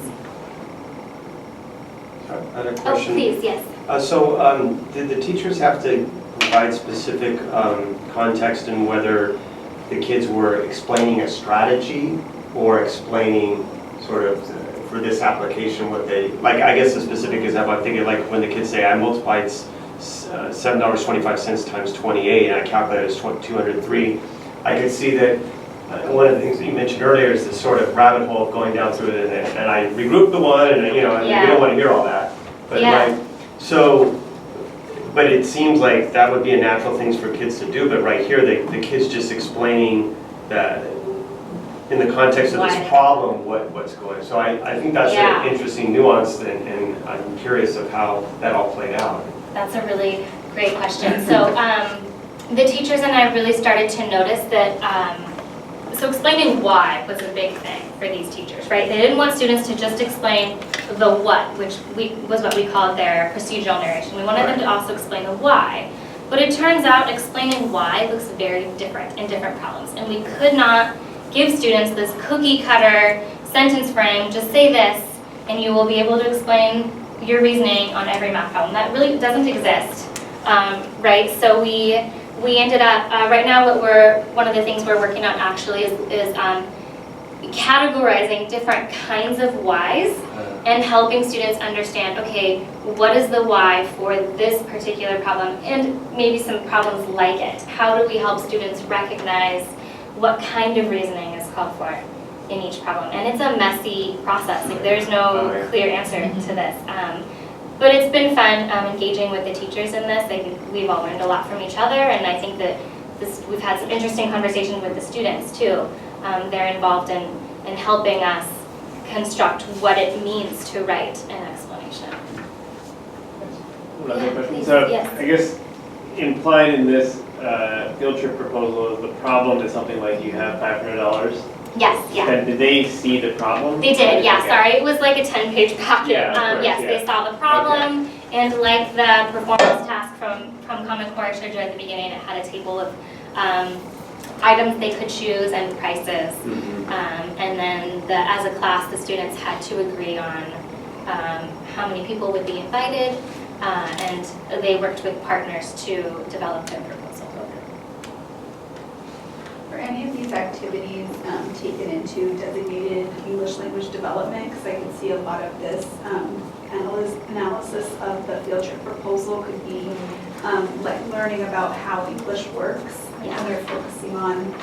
S9: I had a question.
S5: Oh, please, yes.
S9: Did the teachers have to provide specific context in whether the kids were explaining a strategy or explaining sort of for this application what they, like, I guess the specific example, I'm thinking like when the kids say, I multiplied $7.25 times 28 and I calculated as 203, I could see that one of the things that you mentioned earlier is this sort of rabbit hole of going down through it, and I regrouped the one, and we don't want to hear all that. But but it seems like that would be a natural thing for kids to do, but right here, the kids just explaining that in the context of this problem, what's going on. So I think that's an interesting nuance, and I'm curious of how that all played out.
S5: That's a really great question. So the teachers and I really started to notice that, so explaining why was a big thing for these teachers, right? They didn't want students to just explain the what, which was what we called their procedural narration. We wanted them to also explain the why. But it turns out explaining why looks very different in different problems. And we could not give students this cookie cutter sentence frame, just say this, and you will be able to explain your reasoning on every math problem. That really doesn't exist, right? So we ended up, right now one of the things we're working on actually is categorizing different kinds of whys and helping students understand, okay, what is the why for this particular problem and maybe some problems like it? How do we help students recognize what kind of reasoning is called for in each problem? And it's a messy process. Like, there's no clear answer to this. But it's been fun engaging with the teachers in this. We've all learned a lot from each other, and I think that we've had some interesting conversations with the students too. They're involved in helping us construct what it means to write an explanation.
S1: Another question.
S5: Please,
S1: So
S5: yes.
S1: I guess implied in this field trip proposal is the problem is something like you have $500.
S5: Yes, yeah.
S1: And did they see the problem?
S5: They did, yeah,
S1: Okay.
S5: sorry, it was like a 10-page packet.
S1: Yeah, of course,
S5: Yes,
S1: yeah.
S5: they saw the problem and like the performance task from Common Core I showed you at the beginning. It had a table of items they could choose and prices. And then as a class, the students had to agree on how many people would be invited, and they worked with partners to develop their proposal.
S10: Are any of these activities taken into designated English language development? Because I can see a lot of this analysis of the field trip proposal could be like learning about how English works.
S5: Yeah.
S10: And you're focusing on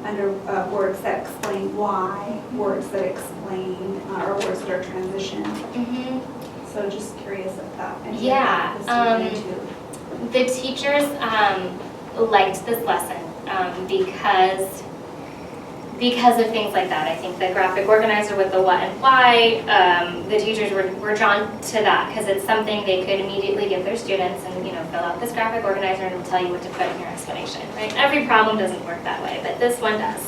S10: under words that explain why, words that explain, or words that are transition. So just curious if that.
S5: Yeah, the teachers liked this lesson because of things like that. I think the graphic organizer with the what and why, the teachers were drawn to that because it's something they could immediately give their students and, you know, fill out this graphic organizer and it'll tell you what to put in your explanation, right? Every problem doesn't work that way, but this one does.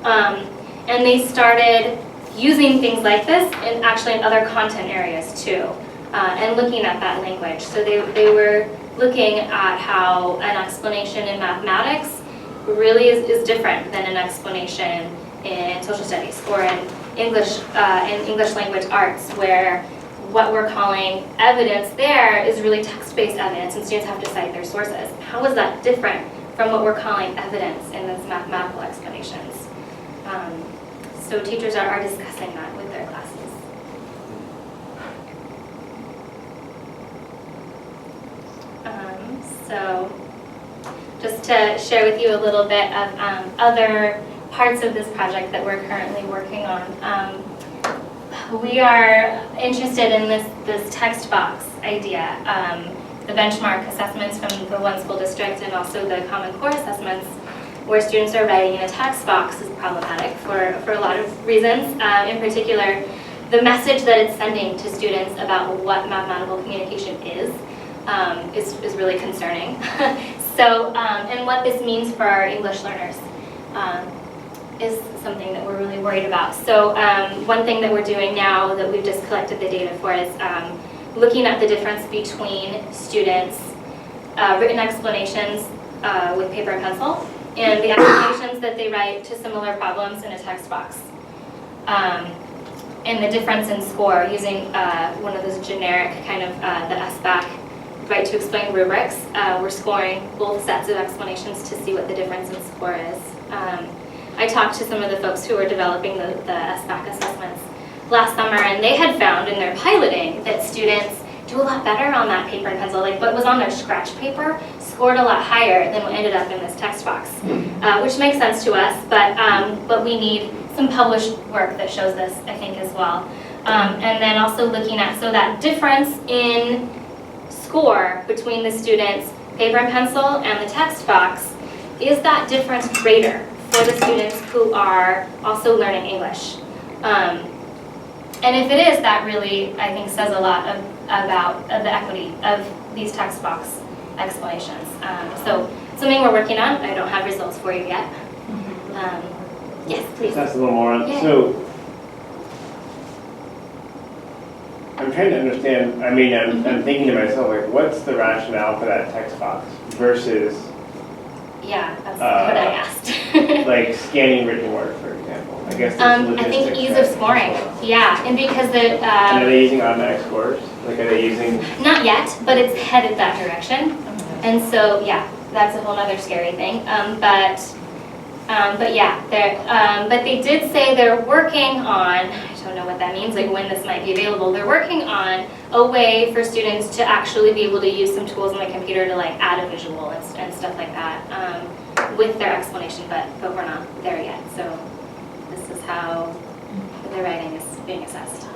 S5: And they started using things like this and actually in other content areas too, and looking at that language. So they were looking at how an explanation in mathematics really is different than an explanation in social studies or in English language arts, where what we're calling evidence there is really text-based evidence and students have to cite their sources. How is that different from what we're calling evidence in those mathematical explanations? So teachers are discussing that with their classes. So just to share with you a little bit of other parts of this project that we're currently working on. We are interested in this text box idea. The benchmark assessments from the one school district and also the Common Core assessments where students are writing in a text box is problematic for a lot of reasons. In particular, the message that it's sending to students about what mathematical communication is really concerning. So, and what this means for our English learners is something that we're really worried about. So one thing that we're doing now that we've just collected the data for is looking at the difference between students' written explanations with paper and pencil and the explanations that they write to similar problems in a text box. And the difference in score using one of those generic kind of the SBAC right to explain rubrics. We're scoring both sets of explanations to see what the difference in score is. I talked to some of the folks who were developing the SBAC assessments last summer, and they had found in their piloting that students do a lot better on that paper and pencil. Like what was on their scratch paper scored a lot higher than what ended up in this text box, which makes sense to us, but we need some published work that shows this, I think, as well. And then also looking at, so that difference in score between the students' paper and pencil and the text box, is that difference greater for the students who are also learning English? And if it is, that really, I think, says a lot about the equity of these text box explanations. So something we're working on. I don't have results for you yet. Yes, please.
S1: That's a little more on.
S5: Yeah.
S1: So I'm trying to understand, I mean, I'm thinking to myself, like, what's the rationale for that text box versus
S5: Yeah, that's what I asked.
S1: like scanning written work, for example? I guess there's
S5: I
S1: logistics
S5: think ease of
S1: that-
S5: scoring. Yeah, and because the
S1: And are they using automatic scores? Like, are they using?
S5: not yet, but it's headed that direction. And so, yeah, that's a whole other scary thing. But yeah, but they did say they're working on, I don't know what that means, like when this might be available. They're working on a way for students to actually be able to use some tools on the computer to like add a visual and stuff like that with their explanation, but we're not there yet. So this is how the writing is being assessed.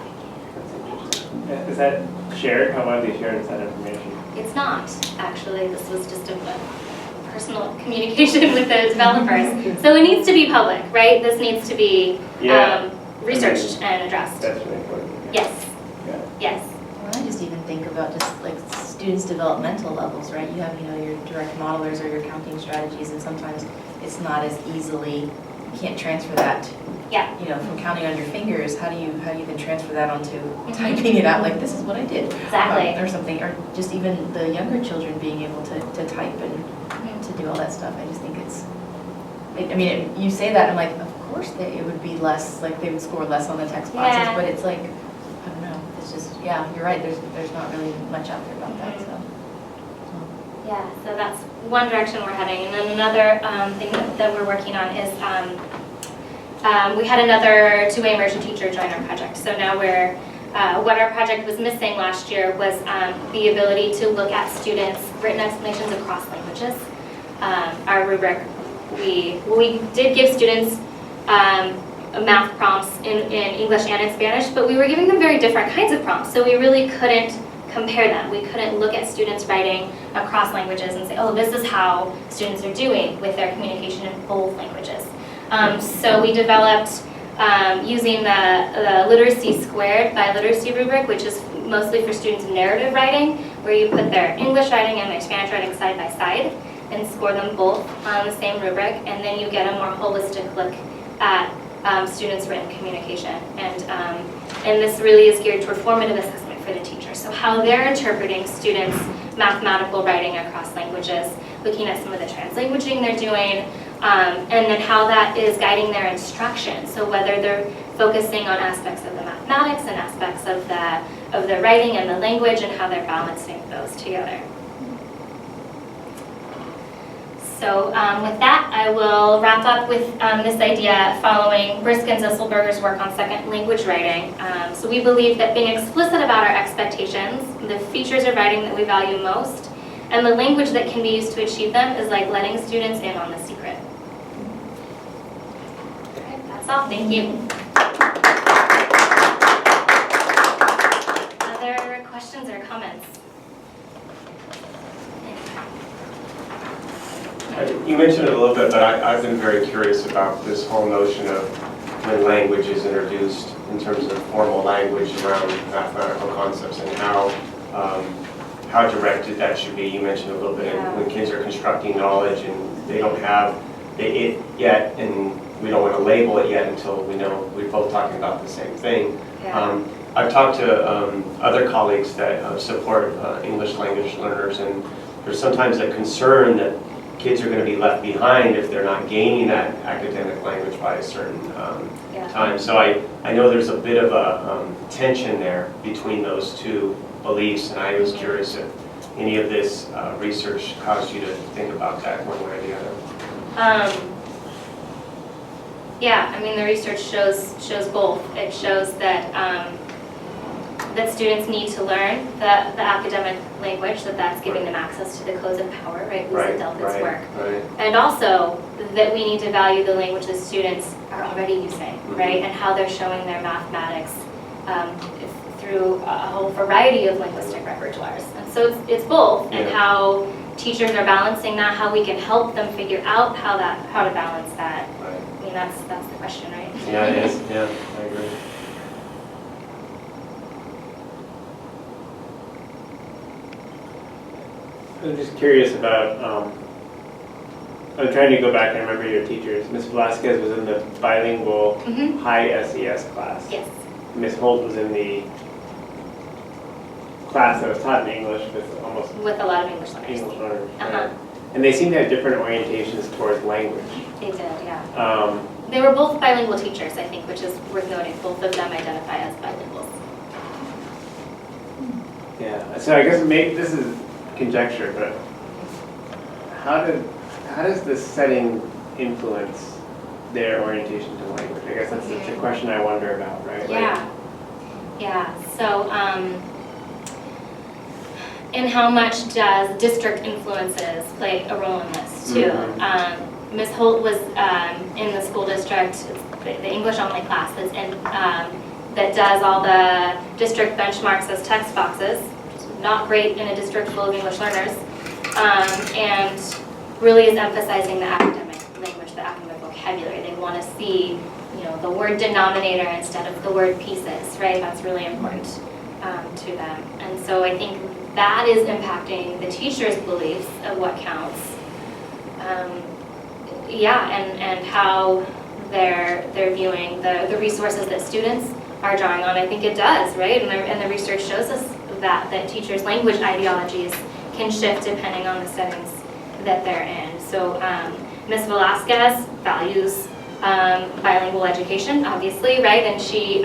S1: Is that shared? How widely shared is that information?
S5: It's not, actually. This was just a personal communication with the developers. So it needs to be public, right? This needs to be researched and addressed.
S1: That's really important.
S5: Yes.
S1: Yeah.
S5: Yes.
S4: Well, I just even think about just like students' developmental levels, right? You have, your direct modelers or your counting strategies, and sometimes it's not as easily you can't transfer that,
S5: Yeah.
S4: you know, from counting on your fingers, how do you then transfer that onto typing it out, like, this is what I did?
S5: Exactly.
S4: Or something, or just even the younger children being able to type and to do all that stuff. I just think it's, I mean, you say that, I'm like, of course it would be less, like, they would score less on the text boxes,
S5: Yeah.
S4: but it's like, I don't know, it's just, yeah, you're right, there's not really much out there about that, so.
S5: Yeah, so that's one direction we're heading. And then another thing that we're working on is we had another two-way immersion teacher join our project. So now we're, what our project was missing last year was the ability to look at students' written explanations across languages. Our rubric, we did give students math prompts in English and in Spanish, but we were giving them very different kinds of prompts. So we really couldn't compare them. We couldn't look at students writing across languages and say, oh, this is how students are doing with their communication in both languages. So we developed using the Literacy Squared by Literacy rubric, which is mostly for students in narrative writing, where you put their English writing and their Spanish writing side by side and score them both on the same rubric, and then you get a more holistic look at students' written communication. And this really is geared toward formative assessment for the teacher. So how they're interpreting students' mathematical writing across languages, looking at some of the translanguaging they're doing, and then how that is guiding their instruction. So whether they're focusing on aspects of the mathematics and aspects of the writing and the language, and how they're balancing those together. So with that, I will wrap up with this idea following Brisk and Zisselberger's work on second language writing. So we believe that being explicit about our expectations, the features of writing that we value most, and the language that can be used to achieve them is like letting students in on the secret. Okay, that's all. Thank you. Other questions or comments?
S9: You mentioned it a little bit, but I've been very curious about this whole notion of when language is introduced in terms of formal language around mathematical concepts and how directed that should be. You mentioned a little bit when kids are constructing knowledge and they don't have it yet, and we don't want to label it yet until we know we're both talking about the same thing.
S5: Yeah.
S9: I've talked to other colleagues that support English language learners, and there's sometimes a concern that kids are going to be left behind if they're not gaining that academic language by a certain time. So I know there's a bit of a tension there between those two beliefs, and I was curious if any of this research caused you to think about that one way or the other.
S5: Yeah, I mean, the research shows both. It shows that that students need to learn the academic language, that's giving them access to the codes of power, right? Lisa Delpit's work.
S9: Right.
S5: And also that we need to value the language that students are already using, right? And how they're showing their mathematics through a whole variety of linguistic repertoires. And so it's both, and how teachers are balancing that, how we can help them figure out how to balance that.
S9: Right.
S5: I mean, that's the question, right?
S9: Yeah, it is. Yeah, I agree.
S1: I'm just curious about, I'm trying to go back and remember your teachers. Ms. Velasquez was in the bilingual high SES class.
S5: Yes.
S1: Ms. Holt was in the class that was taught in English
S5: With a lot of English learners.
S1: English learners. And they seem to have different orientations towards language.
S5: They did, yeah. They were both bilingual teachers, I think, which is worth noting. Both of them identify as bilinguals.
S1: Yeah, so I guess maybe this is conjecture, but how does this setting influence their orientation to language? I guess that's the question I wonder about, right?
S5: Yeah, yeah. So, and how much does district influences play a role in this too? Ms. Holt was in the school district, the English only class that's in, that does all the district benchmarks as text boxes, which is not great in a district full of English learners, and really is emphasizing the academic language, the academic vocabulary. They want to see, the word denominator instead of the word pieces, right? That's really important to them. And so I think that is impacting the teacher's beliefs of what counts. And how they're viewing, the resources that students are drawing on. I think it does, right? And the research shows us that teachers' language ideologies can shift depending on the settings that they're in. So Ms. Velasquez values bilingual education, obviously, right? And she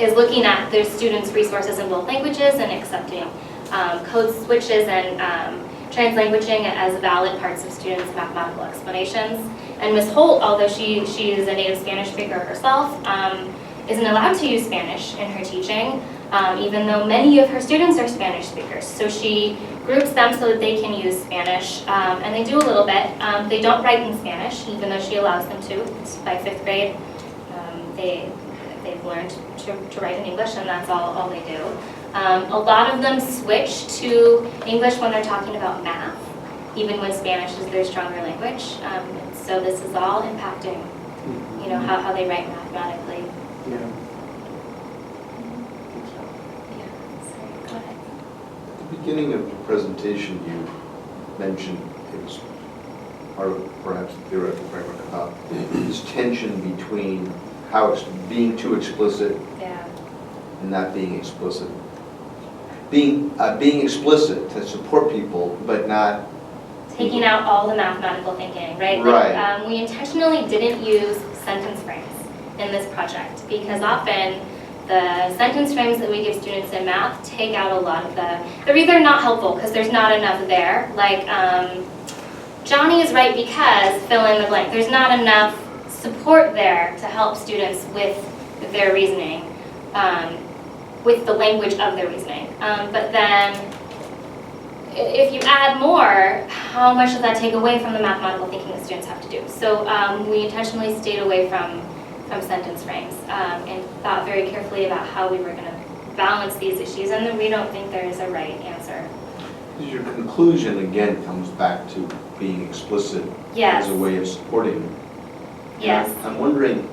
S5: is looking at their students' resources in both languages and accepting code switches and translanguaging as valid parts of students' mathematical explanations. And Ms. Holt, although she is a native Spanish speaker herself, isn't allowed to use Spanish in her teaching, even though many of her students are Spanish speakers. So she groups them so that they can use Spanish, and they do a little bit. They don't write in Spanish, even though she allows them to. By 5th grade, they've learned to write in English, and that's all they do. A lot of them switch to English when they're talking about math, even when Spanish is their stronger language. So this is all impacting, you know, how they write mathematically.
S1: Yeah.
S5: Yeah, sorry, go ahead.
S8: At the beginning of the presentation, you mentioned it was part of perhaps the theoretical framework about this tension between how it's being too explicit
S5: Yeah.
S8: and not being explicit. Being explicit to support people, but not
S5: Taking out all the mathematical thinking, right?
S8: Right.
S5: Like, we intentionally didn't use sentence frames in this project because often the sentence frames that we give students in math take out a lot of they're either not helpful because there's not enough there, like Johnny is right because fill in the blank. There's not enough support there to help students with their reasoning, with the language of their reasoning. But then if you add more, how much does that take away from the mathematical thinking that students have to do? So we intentionally stayed away from sentence frames and thought very carefully about how we were going to balance these issues, and then we don't think there is a right answer.
S8: Your conclusion, again, comes back to being explicit
S5: Yes.
S8: as a way of supporting.
S5: Yes.
S8: I'm wondering,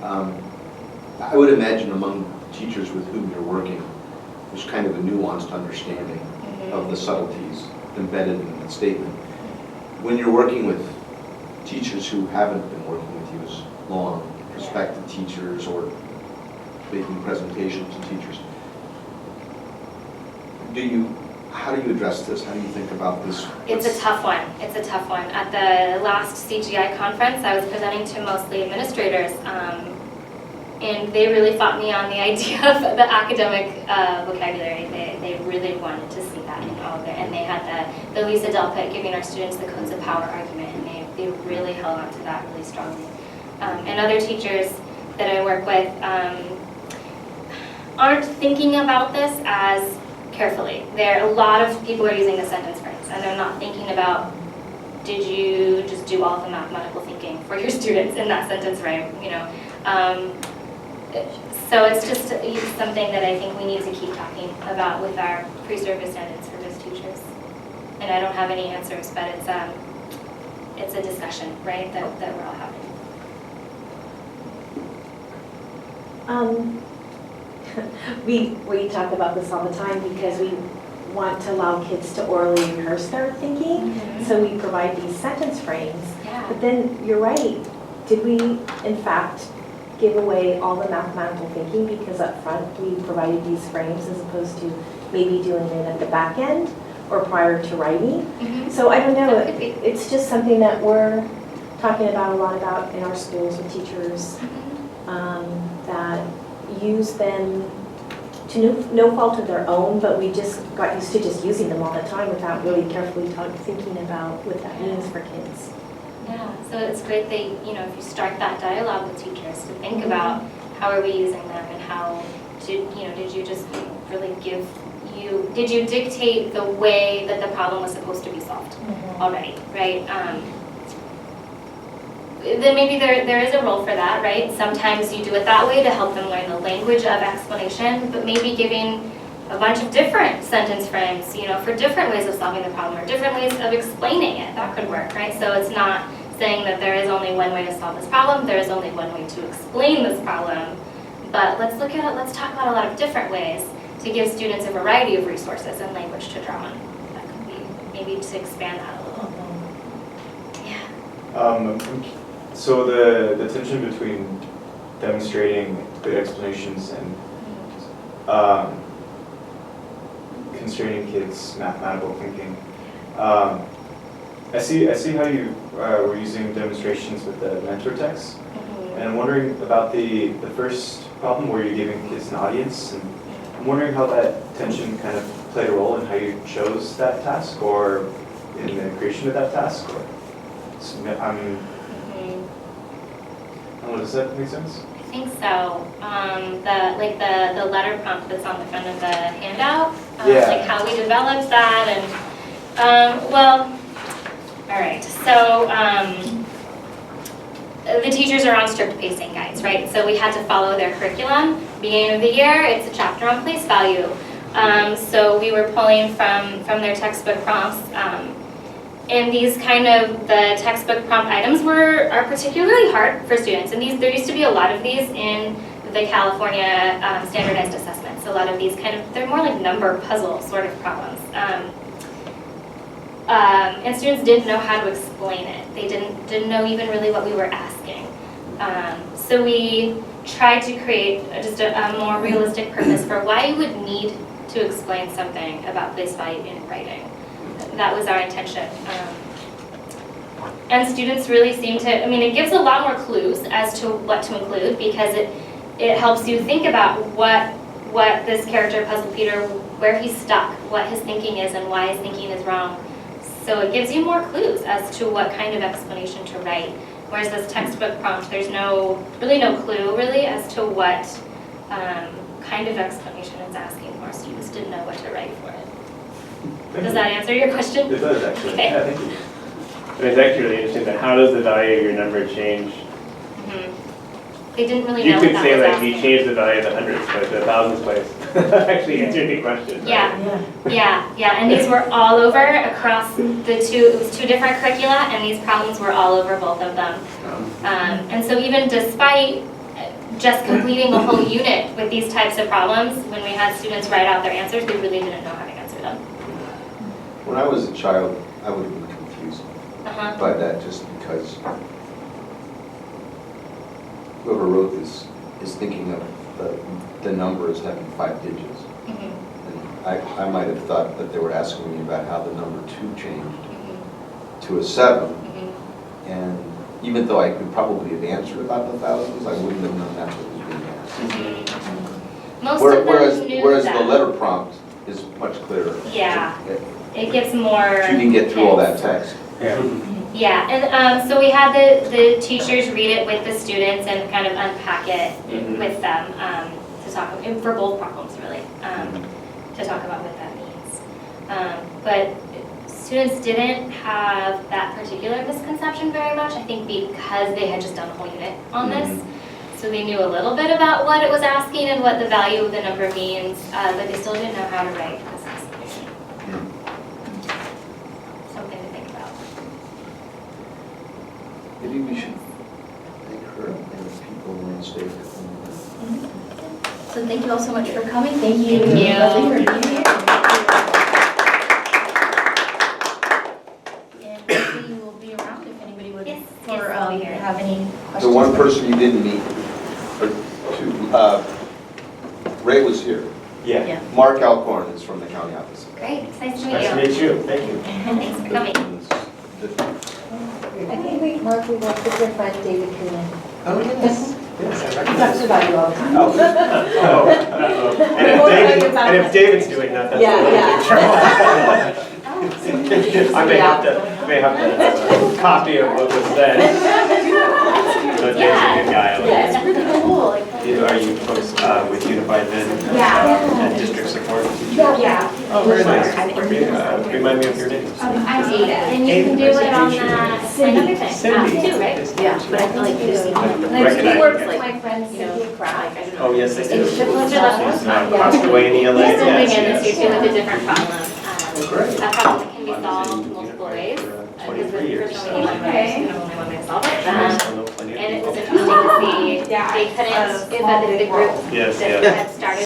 S8: I would imagine among teachers with whom you're working, there's kind of a nuanced understanding of the subtleties embedded in the statement. When you're working with teachers who haven't been working with you as long, prospective teachers or making presentations to teachers, how do you address this? How do you think about this?
S5: It's a tough one. It's a tough one. At the last CGI conference, I was presenting to mostly administrators, and they really fought me on the idea of the academic vocabulary. They really wanted to see that in all of it, and they had the Lisa Delpit giving our students the codes of power argument, and they really held on to that really strongly. And other teachers that I work with aren't thinking about this as carefully. A lot of people are using the sentence frames, and they're not thinking about, did you just do all of the mathematical thinking for your students in that sentence frame, you know? So it's just something that I think we need to keep talking about with our pre-service and in-service teachers. And I don't have any answers, but it's a discussion, right, that we're all having.
S3: We talk about this all the time because we want to allow kids to orally rehearse their thinking.
S5: Mhm.
S3: So we provide these sentence frames.
S5: Yeah.
S3: But then you're right. Did we, in fact, give away all the mathematical thinking because up front we provided these frames as opposed to maybe doing it at the back end or prior to writing?
S5: Mhm.
S3: So I don't know.
S5: That could be.
S3: It's just something that we're talking about a lot about in our schools with teachers. That use them to no fault of their own, but we just got used to just using them all the time without really carefully thinking about what that means for kids.
S5: Yeah, so it's great that, you know, if you start that dialogue with teachers to think about how are we using them and how did you just really did you dictate the way that the problem was supposed to be solved already, right? Then maybe there is a role for that, right? Sometimes you do it that way to help them learn the language of explanation, but maybe giving a bunch of different sentence frames, you know, for different ways of solving the problem or different ways of explaining it. That could work, right? So it's not saying that there is only one way to solve this problem, there is only one way to explain this problem, but let's talk about a lot of different ways to give students a variety of resources and language to draw on. That could be maybe to expand that a little. Yeah.
S7: So the tension between demonstrating good explanations and constraining kids' mathematical thinking. I see how you were using demonstrations with the mentor text, and I'm wondering about the first problem where you're giving kids an audience, and I'm wondering how that tension kind of played a role in how you chose that task, or in the creation of that task, or I don't know, does that make sense?
S5: I think so. The letter prompt that's on the front of the handout, like how we developed that, and well, all right. So the teachers are on strict pacing guides, right? So we had to follow their curriculum. Beginning of the year, it's a chapter on place value. So we were pulling from their textbook prompts. And these kind of, the textbook prompt items are particularly hard for students. And there used to be a lot of these in the California standardized assessments. A lot of these they're more like number puzzle sort of problems. And students didn't know how to explain it. They didn't know even really what we were asking. So we tried to create just a more realistic purpose for why you would need to explain something about place value in writing. That was our intention. And students really seem to, it gives a lot more clues as to what to include, because it helps you think about what this character, Puzzle Peter, where he's stuck, what his thinking is, and why his thinking is wrong. So it gives you more clues as to what kind of explanation to write. Whereas this textbook prompt, there's really no clue really as to what kind of explanation it's asking for. Students didn't know what to write for it. Does that answer your question?
S7: It does, actually.
S5: Okay.
S7: Yeah, thank you.
S1: It's actually really interesting that how does the value of your number change?
S5: They didn't really
S1: You
S5: know
S1: could
S5: what
S1: say
S5: that was
S1: like
S5: asking.
S1: you change the value of the hundreds place to the thousands place. Actually answer the question. Right?
S5: Yeah, and these were all over across it was two different curricula, and these problems were all over both of them. And so even despite just completing a whole unit with these types of problems, when we had students write out their answers, we really didn't know how to answer them.
S8: When I was a child, I would have been confused by that, just because whoever wrote this is thinking of the number as having 5 digits. And I might have thought that they were asking me about how the number 2 changed to a 7. And even though I could probably have answered about the thousands, I wouldn't have known that's what was being asked.
S5: Most of them knew
S8: Whereas
S5: that.
S8: the letter prompt is much clearer.
S5: Yeah. It gives more.
S8: You can get through all that text.
S5: Yeah, and so we had the teachers read it with the students and kind of unpack it with them to talk for both problems really, to talk about what that means. But students didn't have that particular misconception very much, I think because they had just done a whole unit on this. So they knew a little bit about what it was asking and what the value of the number means, but they still didn't know how to write this explanation. Something to think about.
S8: Maybe we should thank her and the people on stage.
S4: So thank you all so much for coming.
S3: Thank you.
S5: Thank you.
S3: Lovely for being here.
S4: And we will be around if anybody would
S5: Yes,
S4: or
S5: I'll be here.
S4: have any questions.
S8: The one person you didn't meet, or two, Ray was here.
S7: Yeah.
S8: Mark Alcorn is from the county office.
S5: Great, it's nice to meet
S7: Nice to
S5: you.
S7: meet you. Thank you.
S5: Thanks for coming.
S3: Okay, Mark, we work with your friend David Coonan.
S8: Oh, yes.
S3: He talks about you all the time.
S1: And if David's doing that, that's
S3: Yeah,
S1: a big trouble. I may have to have a copy of what was said. But David's a good guy. I like
S3: Yeah,
S1: him.
S3: it's really cool. Like,
S7: Are you folks with Unified Then?
S5: Yeah.
S7: And district support teachers?
S5: Yeah.
S1: Oh, very nice. Remind me of your name.
S5: I'm Ada. And you can do it on that another thing,
S1: Cindy.
S5: too, right?
S3: yeah, but I feel like this, he works with my friend Cynthia Craig.
S1: Oh, yes, I do.
S3: And she lives in
S1: She's passed away in ELA.
S5: He's jumping in this
S1: Yes,
S5: year
S1: yes.
S5: too with a different problem.
S1: Great.
S5: A problem that can be solved multiple ways.
S1: 23 years.
S5: There's only one way, there's only one way to solve it.
S1: And
S5: And it was interesting to see, they couldn't, if the group
S1: Yes,
S5: that
S1: yes.
S5: had